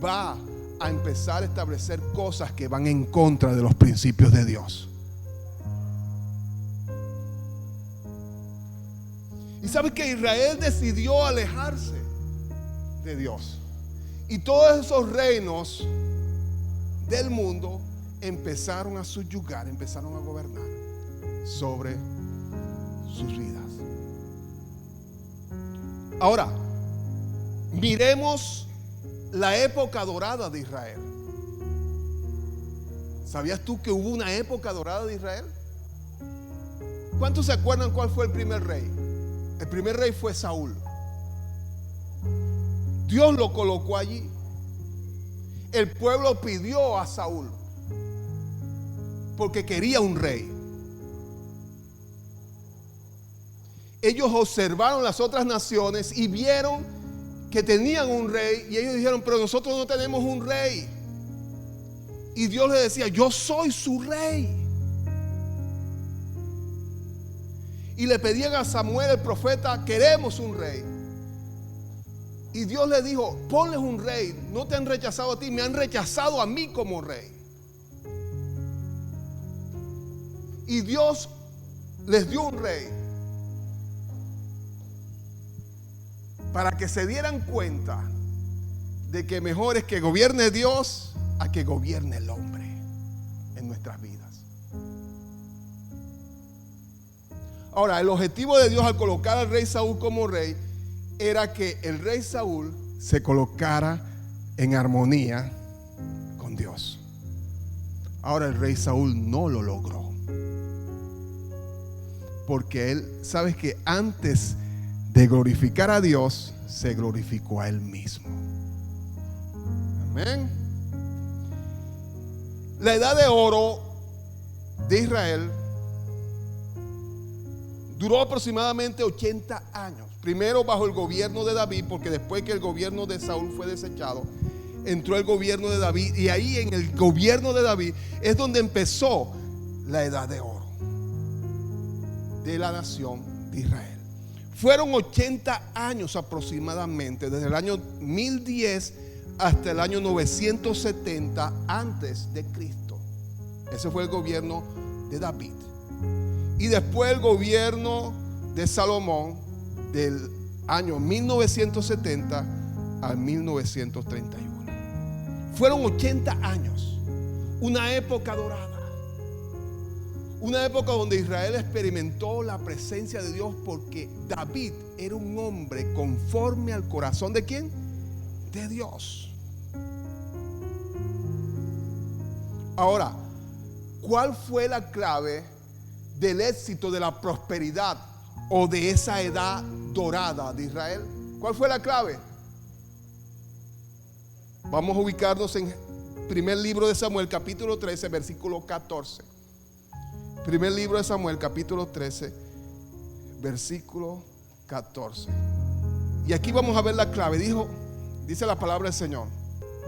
va a empezar a establecer cosas que van en contra de los principios de Dios. Y sabes que Israel decidió alejarse de Dios. Y todos esos reinos del mundo empezaron a subyugar, empezaron a gobernar sobre sus vidas. Ahora, miremos la época dorada de Israel. ¿Sabías tú que hubo una época dorada de Israel? ¿Cuántos se acuerdan cuál fue el primer rey? El primer rey fue Saúl. Dios lo colocó allí. El pueblo pidió a Saúl porque quería un rey. Ellos observaron las otras naciones y vieron que tenían un rey, y ellos dijeron: pero nosotros no tenemos un rey. Y Dios les decía: yo soy su rey. Y le pedían a Samuel el profeta: queremos un rey. Y Dios le dijo: ponles un rey. No te han rechazado a ti, me han rechazado a mí como rey. Y Dios les dio un rey para que se dieran cuenta de que mejor es que gobierne Dios a que gobierne el hombre en nuestras vidas. Ahora, el objetivo de Dios al colocar al rey Saúl como rey era que el rey Saúl se colocara en armonía con Dios. Ahora, el rey Saúl no lo logró, porque él, sabes que antes de glorificar a Dios, se glorificó a él mismo. Amén. La edad de oro de Israel duró aproximadamente 80 años. Primero bajo el gobierno de David, porque después que el gobierno de Saúl fue desechado, entró el gobierno de David. Y ahí en el gobierno de David es donde empezó la edad de oro de la nación de Israel. Fueron 80 años aproximadamente, desde el año 1010 hasta el año 970 antes de Cristo. Ese fue el gobierno de David. Y después el gobierno de Salomón, del año 1970 al 1931. Fueron 80 años, una época dorada. Una época donde Israel experimentó la presencia de Dios, porque David era un hombre conforme al corazón ¿de quién? De Dios. Ahora, ¿cuál fue la clave del éxito, de la prosperidad o de esa edad dorada de Israel? ¿Cuál fue la clave? Vamos a ubicarnos en primer libro de Samuel, capítulo 13, versículo 14. Primer libro de Samuel, capítulo 13, versículo 14. Y aquí vamos a ver la clave. Dice la palabra del Señor.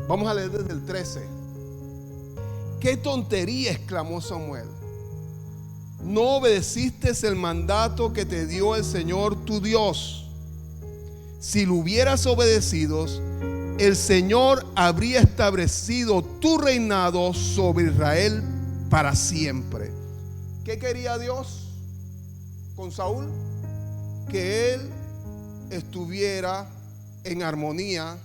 Vamos a leer desde el 13. ¡Qué tontería!, exclamó Samuel. No obedeciste el mandato que te dio el Señor tu Dios. Si lo hubieras obedecido, el Señor habría establecido tu reinado sobre Israel para siempre. ¿Qué quería Dios con Saúl? Que él estuviera en armonía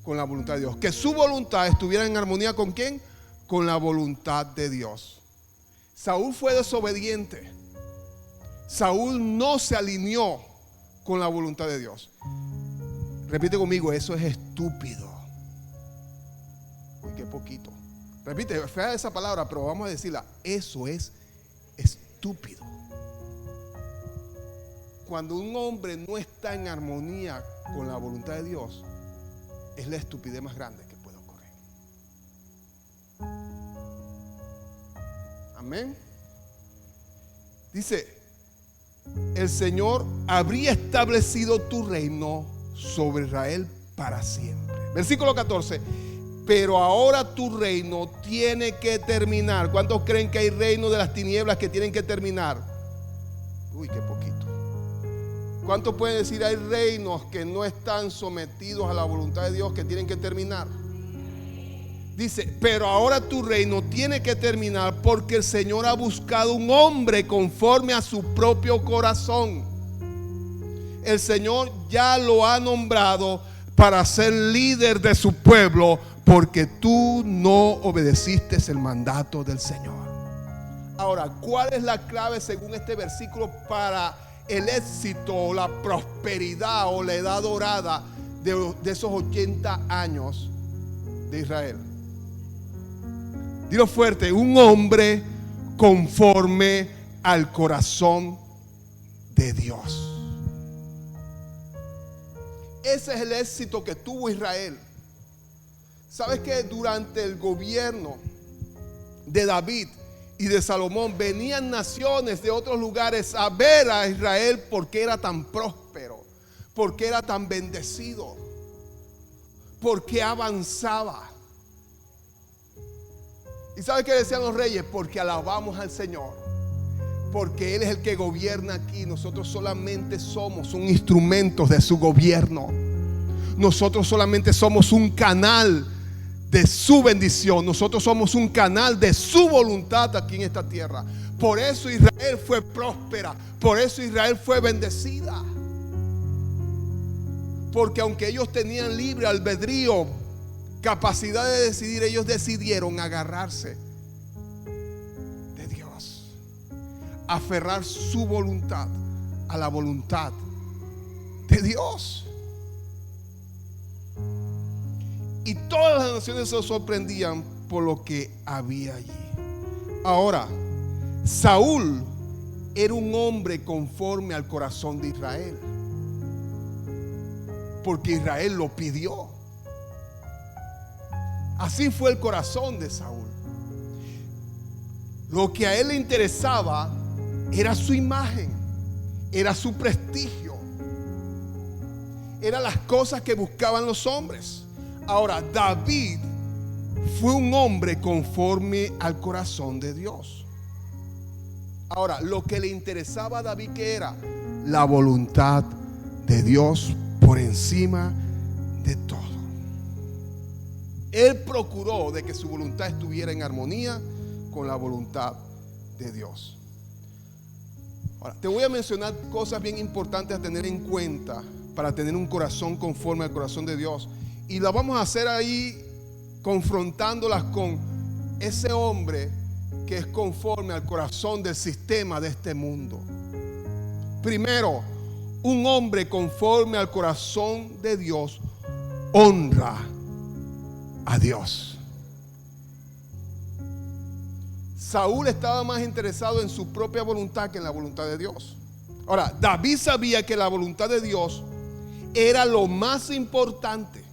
con la voluntad de Dios. Que su voluntad estuviera en armonía ¿con quién? Con la voluntad de Dios. Saúl fue desobediente. Saúl no se alineó con la voluntad de Dios. Repite conmigo, eso es estúpido. Uy, qué poquito. Repite, fea esa palabra, pero vamos a decirla. Eso es estúpido. Cuando un hombre no está en armonía con la voluntad de Dios, es la estupidez más grande que puede ocurrir. Amén. Dice, el Señor habría establecido tu reino sobre Israel para siempre. Versículo 14. Pero ahora tu reino tiene que terminar. ¿Cuántos creen que hay reinos de las tinieblas que tienen que terminar? Uy, qué poquito. ¿Cuántos pueden decir hay reinos que no están sometidos a la voluntad de Dios que tienen que terminar? Dice, pero ahora tu reino tiene que terminar porque el Señor ha buscado un hombre conforme a su propio corazón. El Señor ya lo ha nombrado para ser líder de su pueblo porque tú no obedeciste el mandato del Señor. Ahora, ¿cuál es la clave según este versículo para el éxito o la prosperidad o la edad dorada de esos 80 años de Israel? Dilo fuerte, un hombre conforme al corazón de Dios. Ese es el éxito que tuvo Israel. ¿Sabes que durante el gobierno de David y de Salomón venían naciones de otros lugares a ver a Israel porque era tan próspero, porque era tan bendecido, porque avanzaba? ¿Y sabe qué decían los reyes? Porque alabamos al Señor, porque Él es el que gobierna aquí. Nosotros solamente somos un instrumento de su gobierno. Nosotros solamente somos un canal de su bendición. Nosotros somos un canal de su voluntad aquí en esta tierra. Por eso Israel fue próspera. Por eso Israel fue bendecida. Porque aunque ellos tenían libre albedrío, capacidad de decidir, ellos decidieron agarrarse de Dios, aferrar su voluntad a la voluntad de Dios. Y todas las naciones se sorprendían por lo que había allí. Ahora, Saúl era un hombre conforme al corazón de Israel, porque Israel lo pidió. Así fue el corazón de Saúl. Lo que a él le interesaba era su imagen, era su prestigio, eran las cosas que buscaban los hombres. Ahora, David fue un hombre conforme al corazón de Dios. Ahora, lo que le interesaba a David, ¿qué era? La voluntad de Dios por encima de todo. Él procuró de que su voluntad estuviera en armonía con la voluntad de Dios. Ahora, te voy a mencionar cosas bien importantes a tener en cuenta para tener un corazón conforme al corazón de Dios. Y las vamos a hacer ahí confrontándolas con ese hombre que es conforme al corazón del sistema de este mundo. Primero, un hombre conforme al corazón de Dios honra a Dios. Saúl estaba más interesado en su propia voluntad que en la voluntad de Dios. Ahora, David sabía que la voluntad de Dios era lo más importante.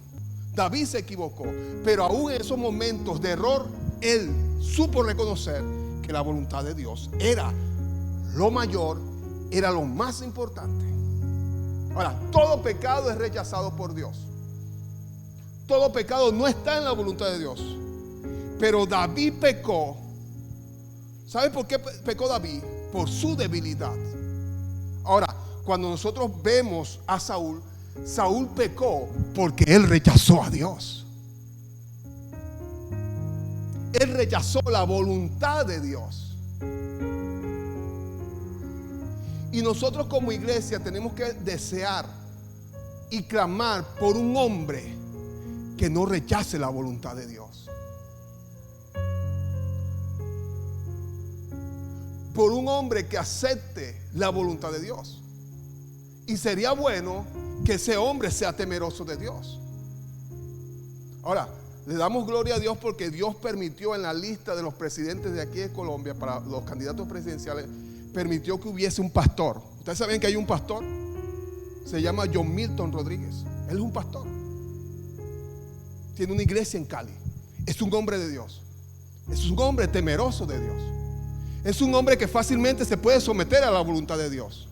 David se equivocó, pero aún en esos momentos de error, él supo reconocer que la voluntad de Dios era lo mayor, era lo más importante. Ahora, todo pecado es rechazado por Dios. Todo pecado no está en la voluntad de Dios. Pero David pecó. ¿Sabe por qué pecó David? Por su debilidad. Ahora, cuando nosotros vemos a Saúl, Saúl pecó porque él rechazó a Dios. Él rechazó la voluntad de Dios. Y nosotros como iglesia tenemos que desear y clamar por un hombre que no rechace la voluntad de Dios. Por un hombre que acepte la voluntad de Dios. Y sería bueno que ese hombre sea temeroso de Dios. Ahora, le damos gloria a Dios porque Dios permitió en la lista de los presidentes de aquí de Colombia, para los candidatos presidenciales, permitió que hubiese un pastor. ¿Ustedes saben que hay un pastor? Se llama John Milton Rodríguez. Él es un pastor. Tiene una iglesia en Cali. Es un hombre de Dios. Es un hombre temeroso de Dios. Es un hombre que fácilmente se puede someter a la voluntad de Dios.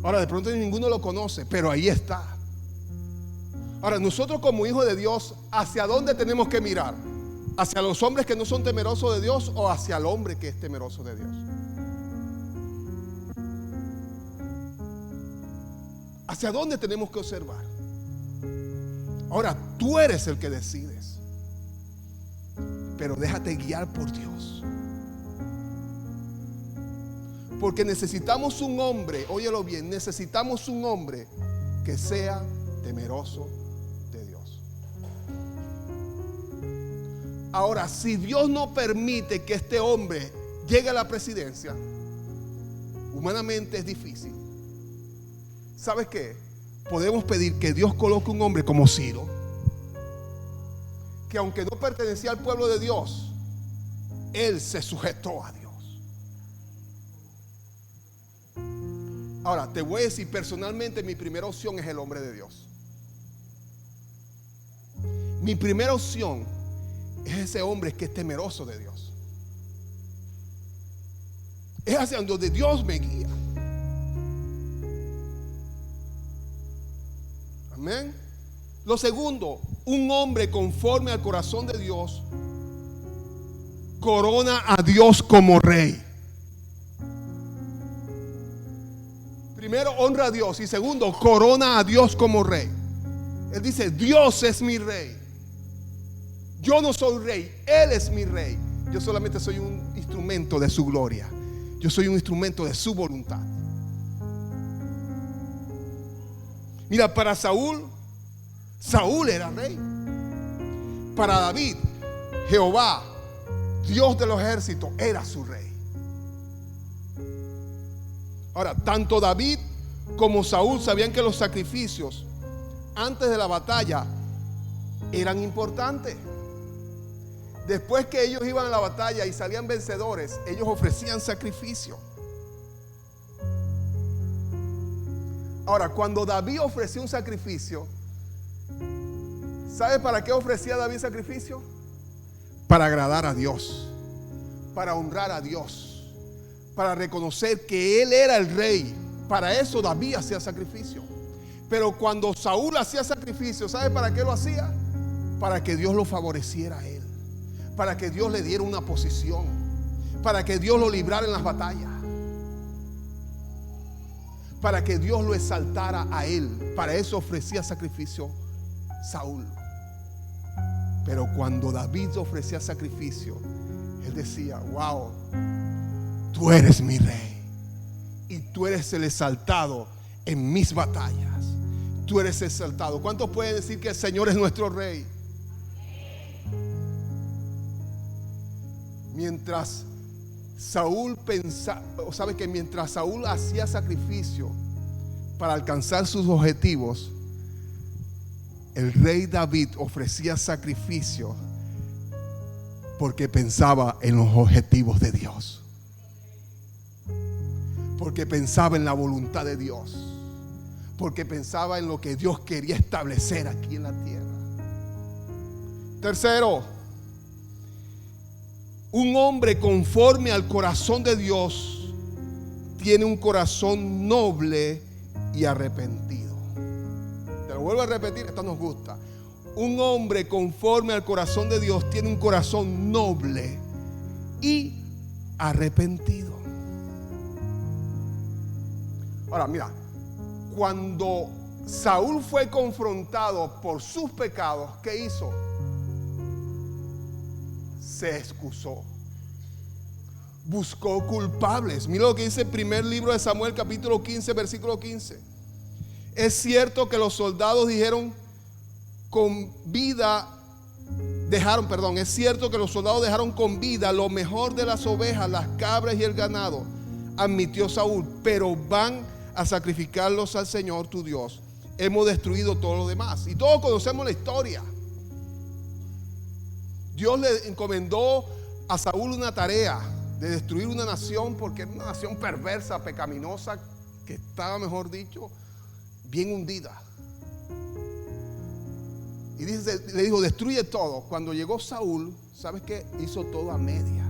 Ahora, de pronto ninguno lo conoce, pero ahí está. Ahora, nosotros como hijos de Dios, ¿hacia dónde tenemos que mirar? ¿Hacia los hombres que no son temerosos de Dios o hacia el hombre que es temeroso de Dios? ¿Hacia dónde tenemos que observar? Ahora, tú eres el que decides, pero déjate guiar por Dios. Porque necesitamos un hombre, óyelo bien, necesitamos un hombre que sea temeroso de Dios. Ahora, si Dios no permite que este hombre llegue a la presidencia, humanamente es difícil. ¿Sabes qué? Podemos pedir que Dios coloque un hombre como Ciro, que aunque no pertenecía al pueblo de Dios, él se sujetó a Dios. Ahora, te voy a decir personalmente, mi primera opción es el hombre de Dios. Mi primera opción es ese hombre que es temeroso de Dios. Es hacia donde Dios me guía. Amén. Lo segundo, un hombre conforme al corazón de Dios corona a Dios como rey. Primero, honra a Dios. Y segundo, corona a Dios como rey. Él dice, Dios es mi rey. Yo no soy rey, Él es mi rey. Yo solamente soy un instrumento de su gloria. Yo soy un instrumento de su voluntad. Mira, para Saúl era rey. Para David, Jehová, Dios de los ejércitos, era su rey. Ahora, tanto David como Saúl sabían que los sacrificios antes de la batalla eran importantes. Después que ellos iban a la batalla y salían vencedores, ellos ofrecían sacrificio. Ahora, cuando David ofrecía un sacrificio, ¿sabe para qué ofrecía David sacrificio? Para agradar a Dios, para honrar a Dios, para reconocer que Él era el rey. Para eso David hacía sacrificio. Pero cuando Saúl hacía sacrificio, ¿sabe para qué lo hacía? Para que Dios lo favoreciera a él, para que Dios le diera una posición, para que Dios lo librara en las batallas, para que Dios lo exaltara a él. Para eso ofrecía sacrificio Saúl. Pero cuando David ofrecía sacrificio, él decía, wow, tú eres mi rey y tú eres el exaltado en mis batallas. Tú eres exaltado. ¿Cuántos pueden decir que el Señor es nuestro rey? Mientras Saúl pensaba, ¿sabe que mientras Saúl hacía sacrificio para alcanzar sus objetivos, el rey David ofrecía sacrificio porque pensaba en los objetivos de Dios, porque pensaba en la voluntad de Dios, porque pensaba en lo que Dios quería establecer aquí en la tierra. Tercero, un hombre conforme al corazón de Dios tiene un corazón noble y arrepentido. Te lo vuelvo a repetir, esto nos gusta. Un hombre conforme al corazón de Dios tiene un corazón noble y arrepentido. Ahora, mira, Cuando Saúl fue confrontado por sus pecados, ¿qué hizo? Se excusó. Buscó culpables. Mira lo que dice el primer libro de Samuel, capítulo 15, versículo 15. Es cierto que los soldados es cierto que los soldados dejaron con vida lo mejor de las ovejas, las cabras y el ganado, admitió Saúl, pero van a sacrificarlos al Señor tu Dios. Hemos destruido todo lo demás. Y todos conocemos la historia. Dios le encomendó a Saúl una tarea de destruir una nación, porque era una nación perversa, pecaminosa, que estaba, mejor dicho, bien hundida. Y le dijo, destruye todo. Cuando llegó Saúl, ¿sabes qué? Hizo todo a media.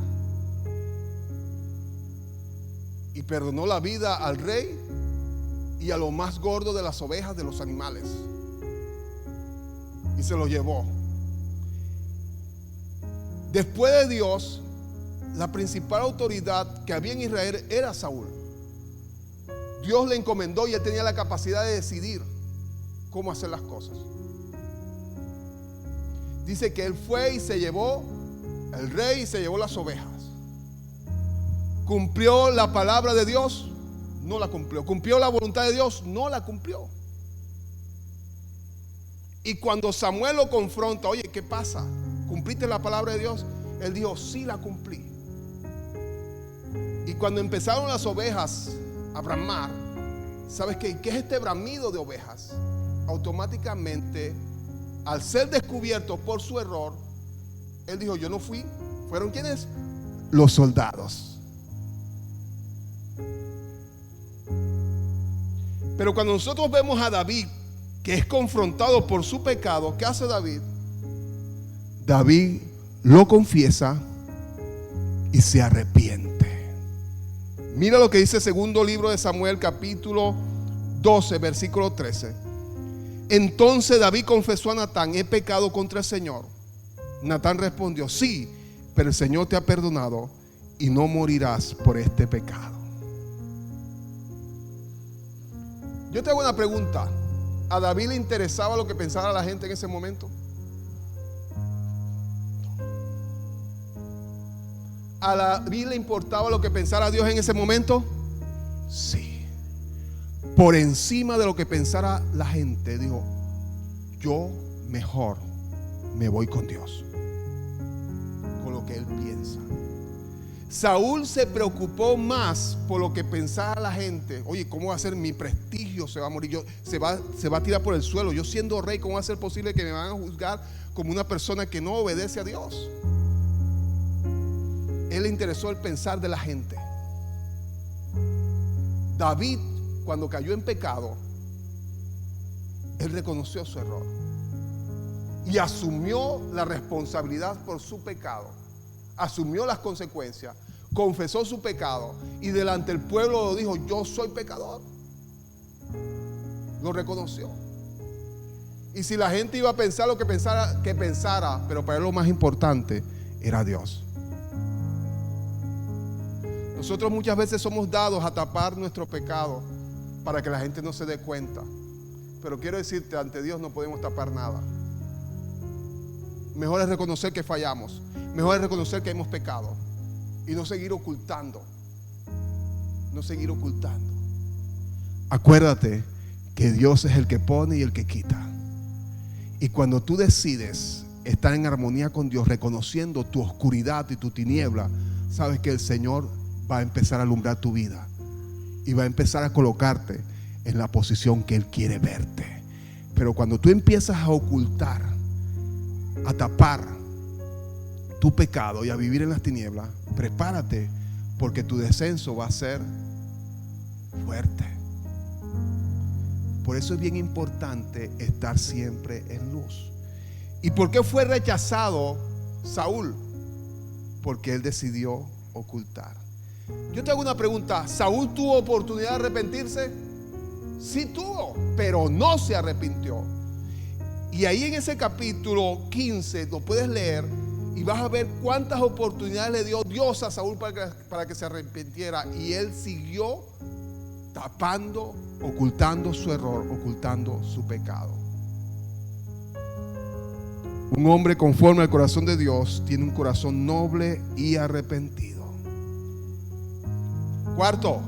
Y perdonó la vida al rey y a lo más gordo de las ovejas, de los animales. Y se lo llevó. Después de Dios, la principal autoridad que había en Israel era Saúl. Dios le encomendó y él tenía la capacidad de decidir cómo hacer las cosas. Dice que él fue y se llevó el rey y se llevó las ovejas. ¿Cumplió la palabra de Dios? No la cumplió. ¿Cumplió la voluntad de Dios? No la cumplió. Y cuando Samuel lo confronta, oye, ¿qué pasa? ¿Cumpliste la palabra de Dios? Él dijo, sí la cumplí. Y cuando empezaron las ovejas a bramar, ¿sabes qué? ¿Qué es este bramido de ovejas? Automáticamente, al ser descubierto por su error, él dijo, yo no fui. ¿Fueron quiénes? Los soldados. Pero cuando nosotros vemos a David, que es confrontado por su pecado, ¿qué hace David? David lo confiesa y se arrepiente. Mira lo que dice el segundo libro de Samuel, capítulo 12, versículo 13. Entonces David confesó a Natán, he pecado contra el Señor. Natán respondió, sí, pero el Señor te ha perdonado y no morirás por este pecado. Yo te hago una pregunta. ¿A David le interesaba lo que pensara la gente en ese momento? ¿A David le importaba lo que pensara Dios en ese momento? Sí. Por encima de lo que pensara la gente, dijo, yo mejor me voy con Dios, con lo que él piensa. Saúl se preocupó más por lo que pensaba la gente. Oye, ¿cómo va a ser mi prestigio? Se va a morir, se va a tirar por el suelo. Yo siendo rey, ¿cómo va a ser posible que me van a juzgar como una persona que no obedece a Dios? Él le interesó el pensar de la gente. David, cuando cayó en pecado, él reconoció su error y asumió la responsabilidad por su pecado. Asumió las consecuencias, confesó su pecado y delante del pueblo lo dijo, yo soy pecador. Lo reconoció. Y si la gente iba a pensar lo que pensara, pero para él lo más importante era Dios. Nosotros muchas veces somos dados a tapar nuestro pecado para que la gente no se dé cuenta. Pero quiero decirte, ante Dios no podemos tapar nada. Mejor es reconocer que fallamos. Mejor es reconocer que hemos pecado y no seguir ocultando. No seguir ocultando. Acuérdate que Dios es el que pone y el que quita. Y cuando tú decides estar en armonía con Dios, reconociendo tu oscuridad y tu tiniebla, sabes que el Señor va a empezar a alumbrar tu vida y va a empezar a colocarte en la posición que Él quiere verte. Pero cuando tú empiezas a ocultar, a tapar tu pecado y a vivir en las tinieblas, prepárate, porque tu descenso va a ser fuerte. Por eso es bien importante estar siempre en luz. ¿Y por qué fue rechazado Saúl? Porque él decidió ocultar. Yo te hago una pregunta. ¿Saúl tuvo oportunidad de arrepentirse? Sí tuvo, pero no se arrepintió. Y ahí en ese capítulo 15 lo puedes leer y vas a ver cuántas oportunidades le dio Dios a Saúl para que se arrepintiera. Y él siguió tapando, ocultando su error, ocultando su pecado. Un hombre conforme al corazón de Dios tiene un corazón noble y arrepentido. Cuarto,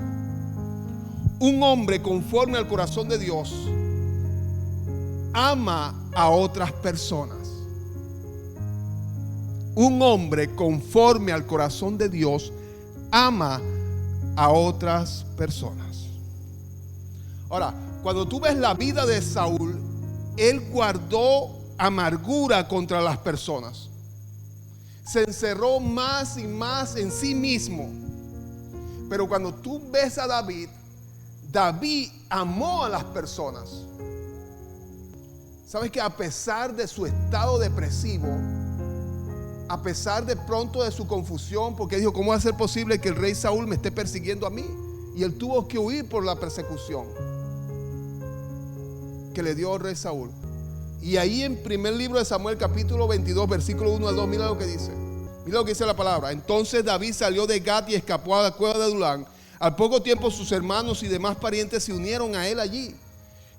un hombre conforme al corazón de Dios ama a otras personas. Un hombre conforme al corazón de Dios ama a otras personas. Ahora, cuando tú ves la vida de Saúl, él guardó amargura contra las personas. Se encerró más y más en sí mismo. Pero cuando tú ves a David, David amó a las personas. ¿Sabes que a pesar de su estado depresivo, a pesar de pronto de su confusión, porque dijo, ¿cómo va a ser posible que el rey Saúl me esté persiguiendo a mí? Y él tuvo que huir por la persecución que le dio el rey Saúl. Y ahí en primer libro de Samuel, capítulo 22, versículo 1 al 2, mira lo que dice. Mira lo que dice la palabra. Entonces David salió de Gat y escapó a la cueva de Adulán. Al poco tiempo sus hermanos y demás parientes se unieron a él allí.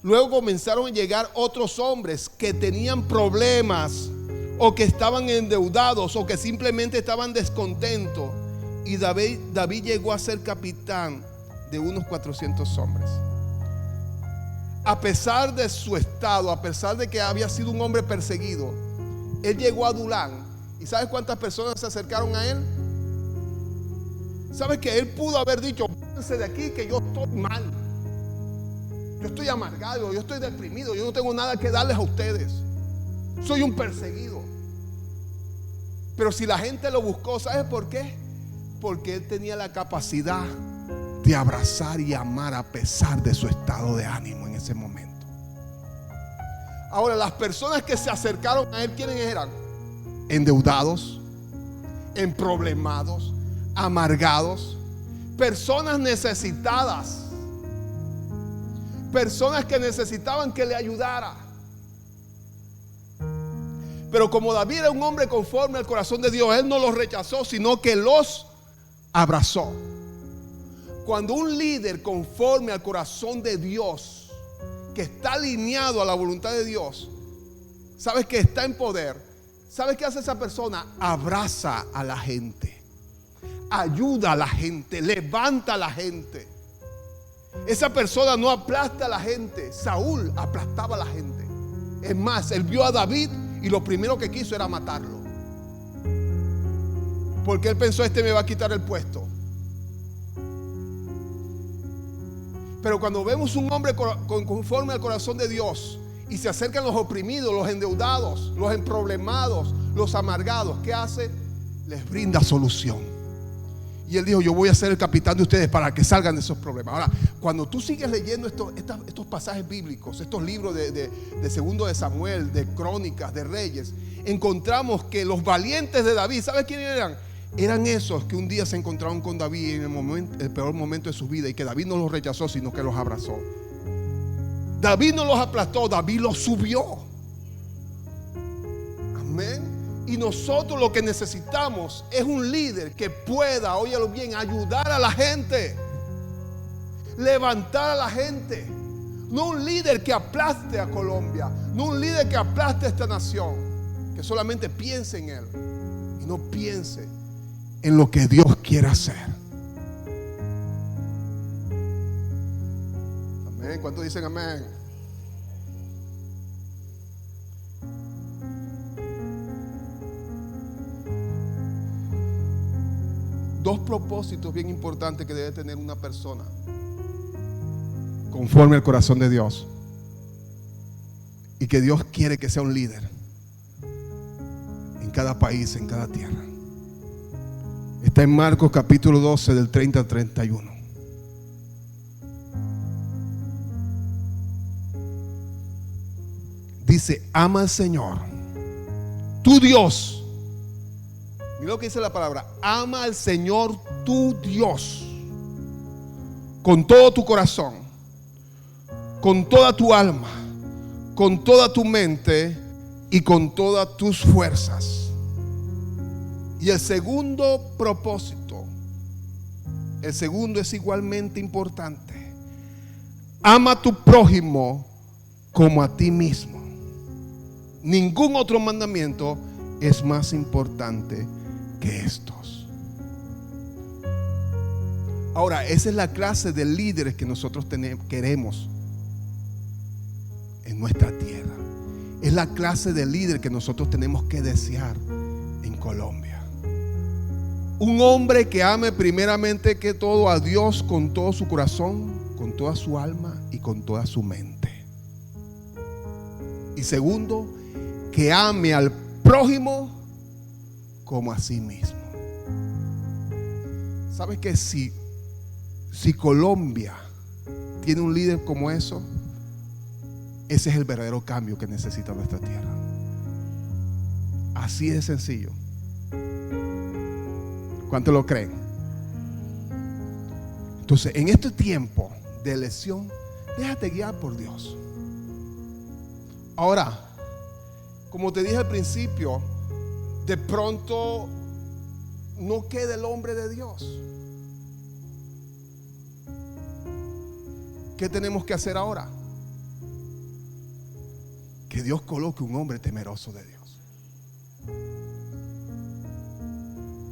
Luego comenzaron a llegar otros hombres que tenían problemas, o que estaban endeudados, o que simplemente estaban descontentos. Y David llegó a ser capitán de unos 400 hombres. A pesar de su estado, a pesar de que había sido un hombre perseguido, él llegó a Adulán. ¿Y sabes cuántas personas se acercaron a él? ¿Sabes que él pudo haber dicho, váyanse de aquí que yo estoy mal, yo estoy amargado, yo estoy deprimido, yo no tengo nada que darles a ustedes, soy un perseguido? Pero si la gente lo buscó, ¿sabes por qué? Porque él tenía la capacidad de abrazar y amar a pesar de su estado de ánimo en ese momento. Ahora, las personas que se acercaron a él, ¿quiénes eran? Endeudados, emproblemados, amargados, personas necesitadas, personas que necesitaban que le ayudara. Pero como David era un hombre conforme al corazón de Dios, él no los rechazó, sino que los abrazó. Cuando un líder conforme al corazón de Dios, que está alineado a la voluntad de Dios, sabes que está en poder, ¿sabes qué hace esa persona? Abraza a la gente, ayuda a la gente, levanta a la gente. Esa persona no aplasta a la gente. Saúl aplastaba a la gente. Es más, él vio a David y lo primero que quiso era matarlo, porque él pensó, este me va a quitar el puesto. Pero cuando vemos un hombre conforme al corazón de Dios y se acercan los oprimidos, los endeudados, los emproblemados, los amargados, ¿qué hace? Les brinda solución. Y él dijo, yo voy a ser el capitán de ustedes para que salgan de esos problemas. Ahora, cuando tú sigues leyendo estos pasajes bíblicos, estos libros de segundo de Samuel, de crónicas, de reyes, encontramos que los valientes de David, ¿sabes quiénes eran? Eran esos que un día se encontraron con David en el peor momento de su vida, y que David no los rechazó, sino que los abrazó. David no los aplastó, David los subió. Amén. Y nosotros lo que necesitamos es un líder que pueda, óyalo bien, ayudar a la gente, levantar a la gente. No un líder que aplaste a Colombia, no un líder que aplaste a esta nación, que solamente piense en él y no piense en lo que Dios quiere hacer. Amén. ¿Cuántos dicen amén? Dos propósitos bien importantes que debe tener una persona conforme al corazón de Dios, y que Dios quiere que sea un líder en cada país, en cada tierra. Está en Marcos capítulo 12 del 30 al 31. Dice, ama al Señor, tu Dios. Mira lo que dice la palabra, ama al Señor tu Dios con todo tu corazón, con toda tu alma, con toda tu mente y con todas tus fuerzas. Y el segundo propósito, el segundo es igualmente importante. ama a tu prójimo como a ti mismo. Ningún otro mandamiento es más importante que estos. Ahora, esa es la clase de líderes que nosotros queremos en nuestra tierra. Es la clase de líder que nosotros tenemos que desear en Colombia. Un hombre que ame primeramente que todo a Dios con todo su corazón, con toda su alma y con toda su mente. Y segundo, que ame al prójimo como a sí mismo. ¿Sabes que si Colombia tiene un líder como eso, ese es el verdadero cambio que necesita nuestra tierra? Así de sencillo. ¿Cuántos lo creen? Entonces, en este tiempo de elección, déjate guiar por Dios. Ahora, como te dije al principio, de pronto no queda el hombre de Dios. ¿Qué tenemos que hacer ahora? Que Dios coloque un hombre temeroso de Dios.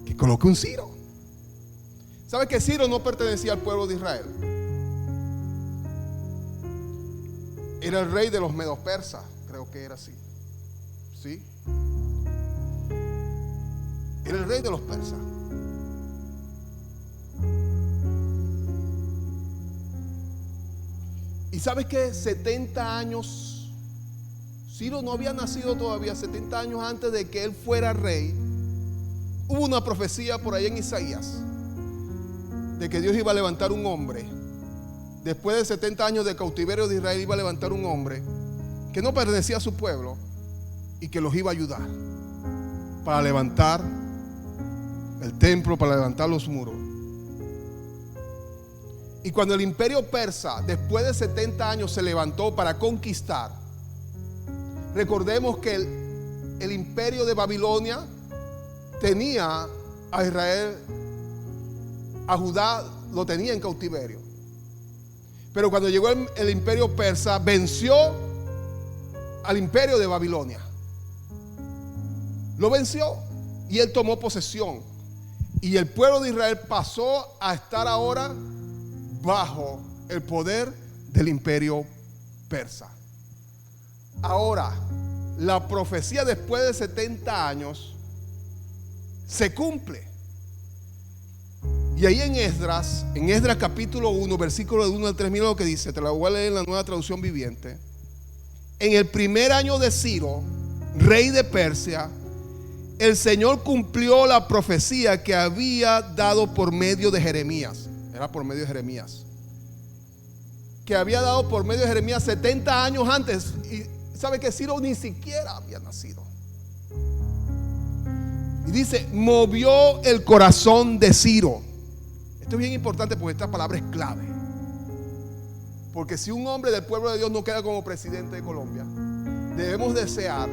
Que coloque un Ciro. ¿Sabe que Ciro no pertenecía al pueblo de Israel? Era el rey de los medos persas, creo que era así. ¿Sí? Era el rey de los persas. Y sabes que 70 años, Ciro no había nacido todavía, 70 años antes de que él fuera rey, hubo una profecía por ahí en Isaías de que Dios iba a levantar un hombre. Después de 70 años de cautiverio de Israel, iba a levantar un hombre que no pertenecía a su pueblo y que los iba a ayudar para levantar el templo, para levantar los muros. Y cuando el imperio persa, después de 70 años, se levantó para conquistar, recordemos que el imperio de Babilonia tenía a Israel, a Judá lo tenía en cautiverio. Pero cuando llegó el imperio persa, venció al imperio de Babilonia. Lo venció y él tomó posesión. Y el pueblo de Israel pasó a estar ahora bajo el poder del imperio persa. Ahora, la profecía después de 70 años se cumple. Y ahí en Esdras capítulo 1, versículo de 1 al 3, mira lo que dice, te lo voy a leer en la Nueva Traducción Viviente. En el primer año de Ciro, rey de Persia, el Señor cumplió la profecía que había dado por medio de Jeremías. Era por medio de Jeremías. Que había dado por medio de Jeremías 70 años antes. Y sabe que Ciro ni siquiera había nacido. Y dice, movió el corazón de Ciro. Esto es bien importante porque esta palabra es clave. Porque si un hombre del pueblo de Dios no queda como presidente de Colombia, debemos desear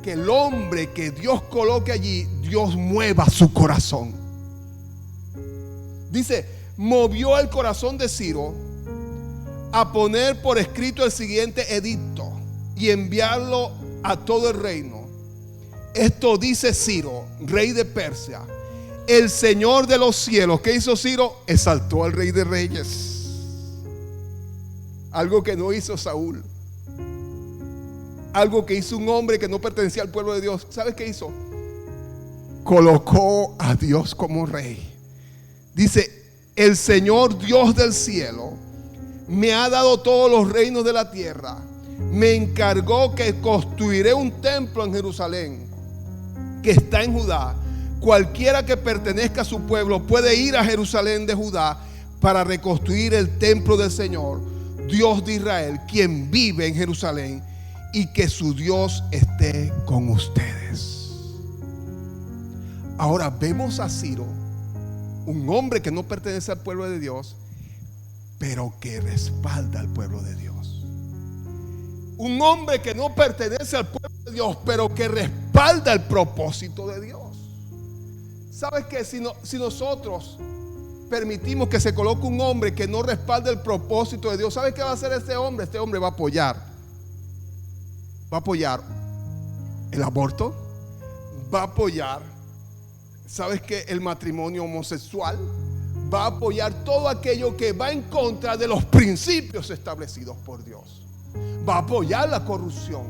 que el hombre que Dios coloque allí, Dios mueva su corazón. Dice, movió el corazón de Ciro a poner por escrito el siguiente edicto y enviarlo a todo el reino. Esto dice Ciro, rey de Persia, el Señor de los cielos. ¿Qué hizo Ciro? Exaltó al rey de reyes. Algo que no hizo Saúl. Algo que hizo un hombre que no pertenecía al pueblo de Dios. ¿Sabes qué hizo? Colocó a Dios como rey. Dice, el Señor Dios del cielo me ha dado todos los reinos de la tierra. Me encargó que construiré un templo en Jerusalén, que está en Judá. Cualquiera que pertenezca a su pueblo puede ir a Jerusalén de Judá para reconstruir el templo del Señor, Dios de Israel, quien vive en Jerusalén, y que su Dios esté con ustedes. Ahora vemos a Ciro, un hombre que no pertenece al pueblo de Dios, pero que respalda al pueblo de Dios. Un hombre que no pertenece al pueblo de Dios, pero que respalda el propósito de Dios. ¿Sabes qué? Si nosotros permitimos que se coloque un hombre que no respalde el propósito de Dios, ¿sabe qué va a hacer este hombre? Este hombre va a apoyar el aborto, va a apoyar, ¿sabes qué? El matrimonio homosexual, va a apoyar todo aquello que va en contra de los principios establecidos por Dios, va a apoyar la corrupción.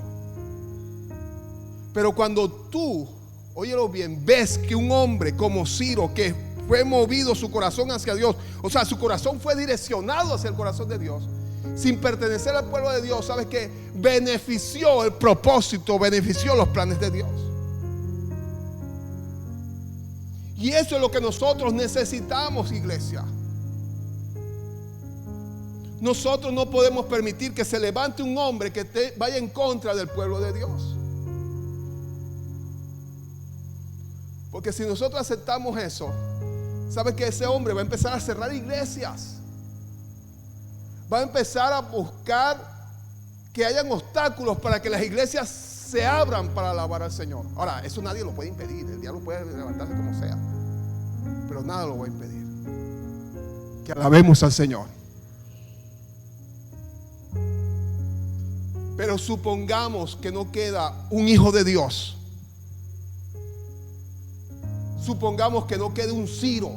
Pero cuando tú, óyelo bien, ves que un hombre como Ciro, que fue movido su corazón hacia Dios, o sea, su corazón fue direccionado hacia el corazón de Dios, sin pertenecer al pueblo de Dios, ¿sabes qué? Benefició el propósito, benefició los planes de Dios. Y eso es lo que nosotros necesitamos, iglesia. Nosotros no podemos permitir que se levante un hombre que vaya en contra del pueblo de Dios. Porque si nosotros aceptamos eso, ¿sabes que ese hombre va a empezar a cerrar iglesias? Va a empezar a buscar que hayan obstáculos para que las iglesias se abran para alabar al Señor. Ahora, eso nadie lo puede impedir. El diablo puede levantarse como sea, pero nada lo va a impedir que alabemos al Señor. Pero supongamos que no queda un hijo de Dios. Supongamos que no quede un Ciro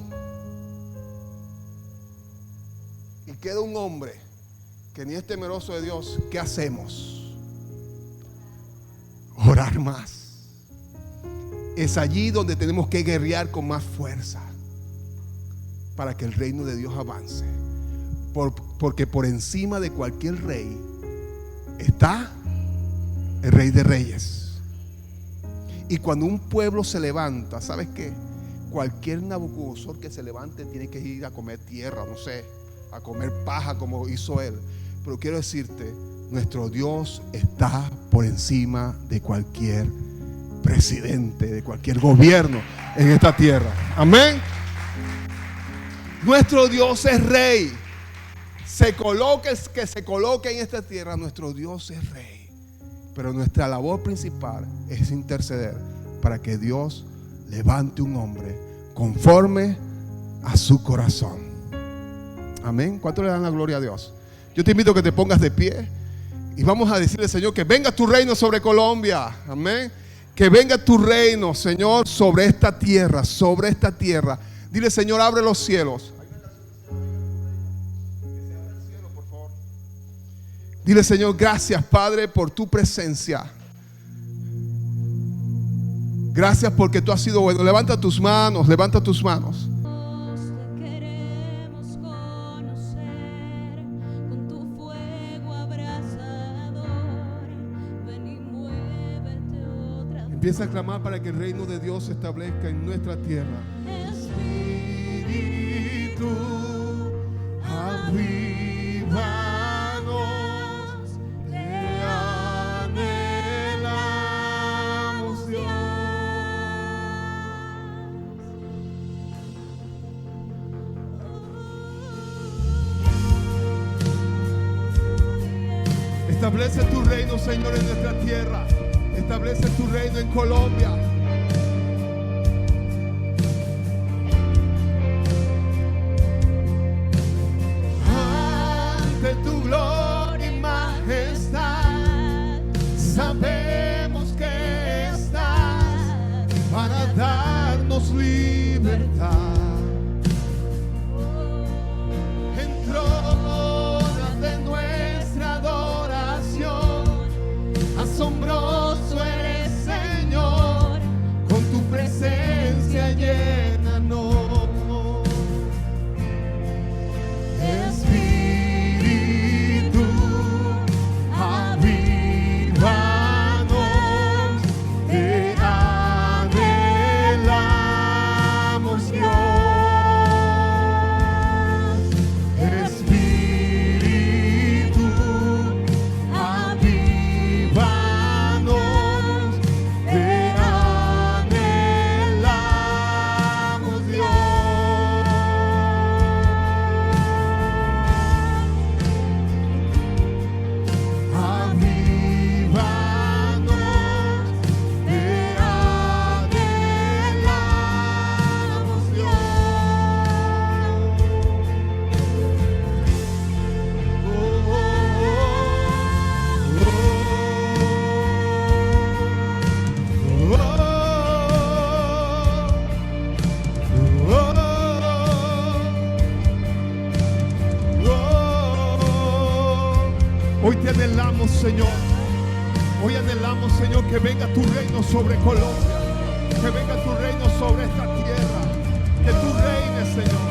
y queda un hombre que ni es temeroso de Dios. ¿Qué hacemos? Orar más. Es allí donde tenemos que guerrear con más fuerza para que el reino de Dios avance. Porque por encima de cualquier rey está el Rey de Reyes. Y cuando un pueblo se levanta, ¿sabes qué? Cualquier Nabucodonosor que se levante tiene que ir a comer tierra, no sé, a comer paja como hizo él. Pero quiero decirte, nuestro Dios está por encima de cualquier presidente, de cualquier gobierno en esta tierra. Amén. Nuestro Dios es rey. Que se coloque en esta tierra, nuestro Dios es rey. Pero nuestra labor principal es interceder para que Dios levante un hombre conforme a su corazón. Amén. ¿Cuánto le dan la gloria a Dios? Yo te invito a que te pongas de pie y vamos a decirle, Señor, que venga tu reino sobre Colombia. Amén. Que venga tu reino, Señor, sobre esta tierra, sobre esta tierra. Dile, Señor, abre los cielos. Dile, Señor, gracias, Padre, por tu presencia. Gracias porque tú has sido bueno. Levanta tus manos, levanta tus manos. Te queremos conocer con tu fuego abrasador. Ven y muévete otra vez. Empieza a clamar para que el reino de Dios se establezca en nuestra tierra. Espíritu, Avívanos, te anhelamos, Dios. Establece tu reino, Señor, en nuestra tierra. Establece tu reino en Colombia. Ante tu gloria y majestad, sabemos que estás para darnos libertad. Entrónate en nuestra adoración. Asombroso eres, Señor, Hoy te anhelamos, Señor. Hoy anhelamos, Señor, que venga tu reino sobre Colombia. Que venga tu reino sobre esta tierra. Que tú reines, Señor.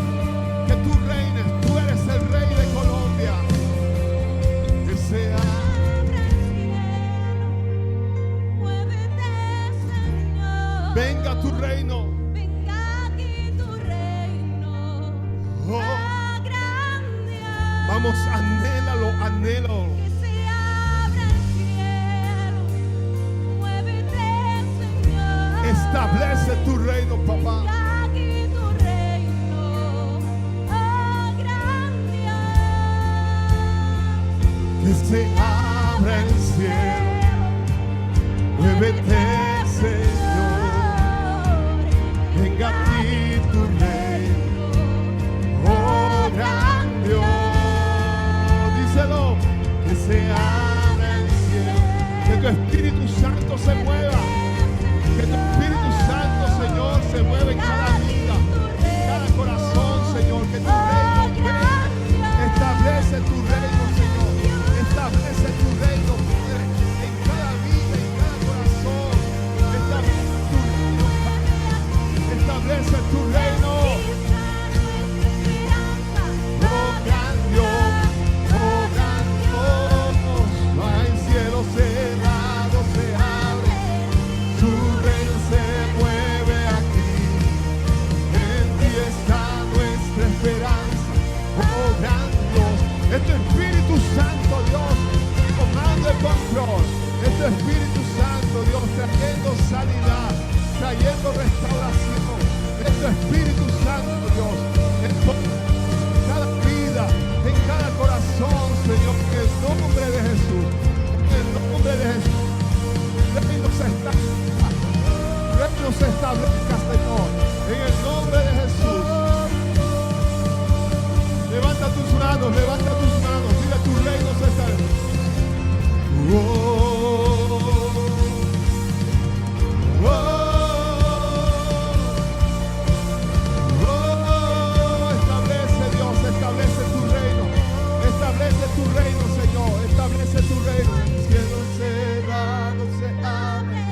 Que tú reines. Tú eres el rey de Colombia. Que sea. Venga tu reino. Venga aquí tu reino. Oh. Grande. Vamos, anhélalo, anhélalo. Que se abra el cielo. Muévete, Señor. Establece tu reino, papá. Aquí tu reino. Grande. Que se abra el cielo. Muévete, Señor. Venga a ti tu reino. Oh, gran Dios. Díselo. Que se abra el cielo. Que tu Espíritu Santo se mueva. Que tu Espíritu Santo, Señor, se mueva en cada vida, en cada corazón, Señor. Que tu reino venga. Establece tu reino, Señor. Establece tu reino, Padre, en cada vida, en cada corazón. Establece tu reino, Padre. Establece tu reino. Oh, gran Dios, oh, gran Dios. No hay cielo cerrado, se abre. Tu reino se mueve aquí. En ti está nuestra esperanza. Oh, gran Dios. Es tu Espíritu Santo, Dios, tomando el control. Es tu Espíritu Santo, Dios, trayendo sanidad, trayendo restauración. Es tu Espíritu Santo, Dios, en cada vida, en cada corazón, Señor, en el nombre de Jesús. En el nombre de Jesús. Reino se establezca, Señor, en el nombre de Jesús. Levanta tus manos, dile tu reino se establezca. Oh, oh, oh, establece, Dios, establece tu reino, Señor, establece tu reino. El cielo cerrado se abre,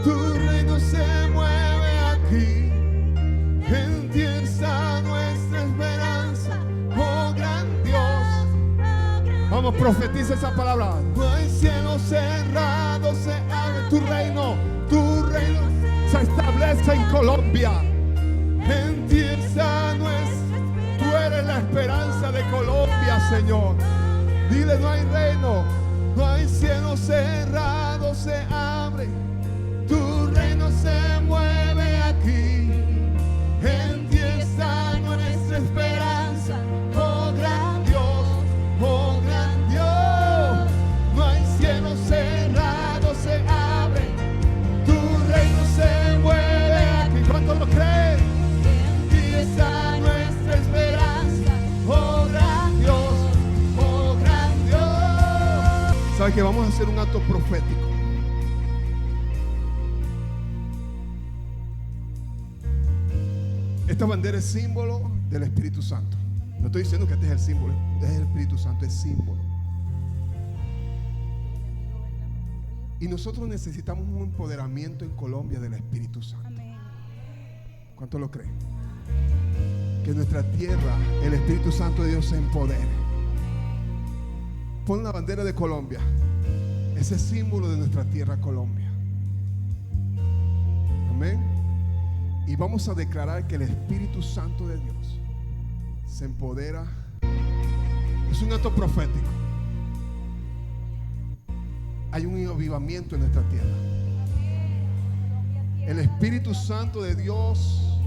tu reino se mueve aquí. En ti está nuestra esperanza, oh gran Dios. Vamos, profetiza esa palabra. No hay cielo cerrado, se abre tu reino se establece en Colombia. En ti está nuestra, tú eres la esperanza de Colombia, Señor. Dile, no hay reino, no hay cielo cerrado, se abre. Tu reino se mueve aquí. En ti está nuestra esperanza, oh gran Dios, oh gran Dios. No hay cielo cerrado, se abre. Tu reino se mueve aquí. ¿Cuánto lo creen? En ti está nuestra esperanza, oh gran Dios, oh gran Dios. ¿Sabes que vamos a hacer un acto profético? Esta bandera es símbolo del Espíritu Santo. No estoy diciendo que este es el símbolo, este es el Espíritu Santo, es símbolo. Y nosotros necesitamos un empoderamiento en Colombia del Espíritu Santo. ¿Cuánto lo creen? Que en nuestra tierra el Espíritu Santo de Dios se empodere. Pon la bandera de Colombia, ese símbolo de nuestra tierra, Colombia. Amén. Y vamos a declarar que el Espíritu Santo de Dios se empodera. Es un acto profético. Hay un avivamiento en nuestra tierra. El Espíritu Santo de Dios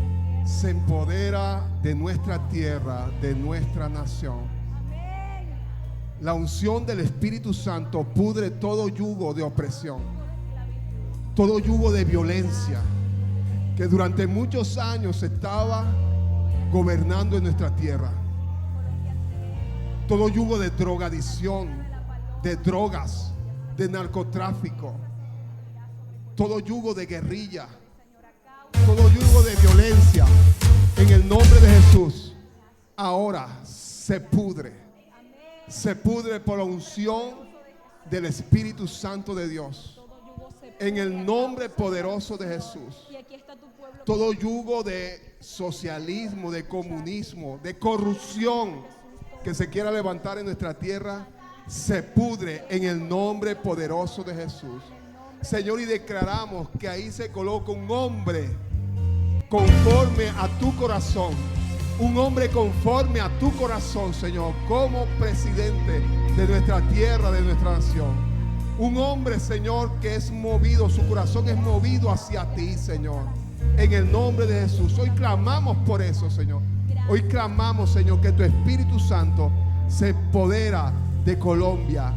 se empodera de nuestra tierra, de nuestra nación. La unción del Espíritu Santo pudre todo yugo de opresión, todo yugo de violencia que durante muchos años estaba gobernando en nuestra tierra. Todo yugo de drogadicción, de drogas, de narcotráfico, todo yugo de guerrilla, todo yugo de violencia, en el nombre de Jesús, ahora se pudre. se pudre por la unción del Espíritu Santo de Dios. Todo yugo se En el pudre nombre a causa poderoso de Jesús. Y aquí está tu pueblo. Todo yugo de socialismo, de comunismo, de corrupción que se quiera levantar en nuestra tierra, se pudre en el nombre poderoso de Jesús. Señor, y declaramos que ahí se coloca un hombre conforme a tu corazón. Un hombre conforme a tu corazón, Señor, como presidente de nuestra tierra, de nuestra nación. Un hombre, Señor, que es movido, su corazón es movido hacia ti, Señor. En el nombre de Jesús. Hoy clamamos por eso, Señor. Hoy clamamos, Señor, que tu Espíritu Santo se empodera de Colombia.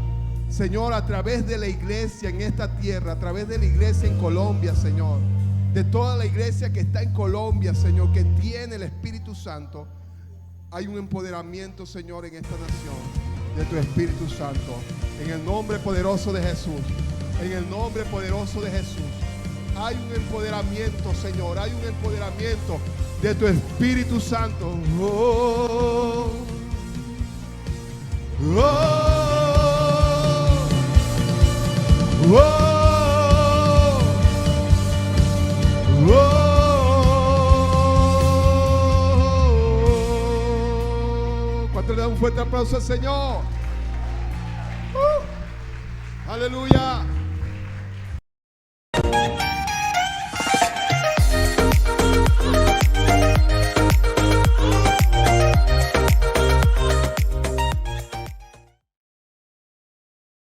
Señor, a través de la iglesia en esta tierra, a través de la iglesia en Colombia, Señor. De toda la iglesia que está en Colombia, Señor, que tiene el Espíritu Santo. Hay un empoderamiento, Señor, en esta nación de tu Espíritu Santo. En el nombre poderoso de Jesús. En el nombre poderoso de Jesús. Hay un empoderamiento, Señor. Hay un empoderamiento de tu Espíritu Santo. Oh, oh, oh. ¿Cuánto le da un fuerte aplauso al Señor? Aleluya.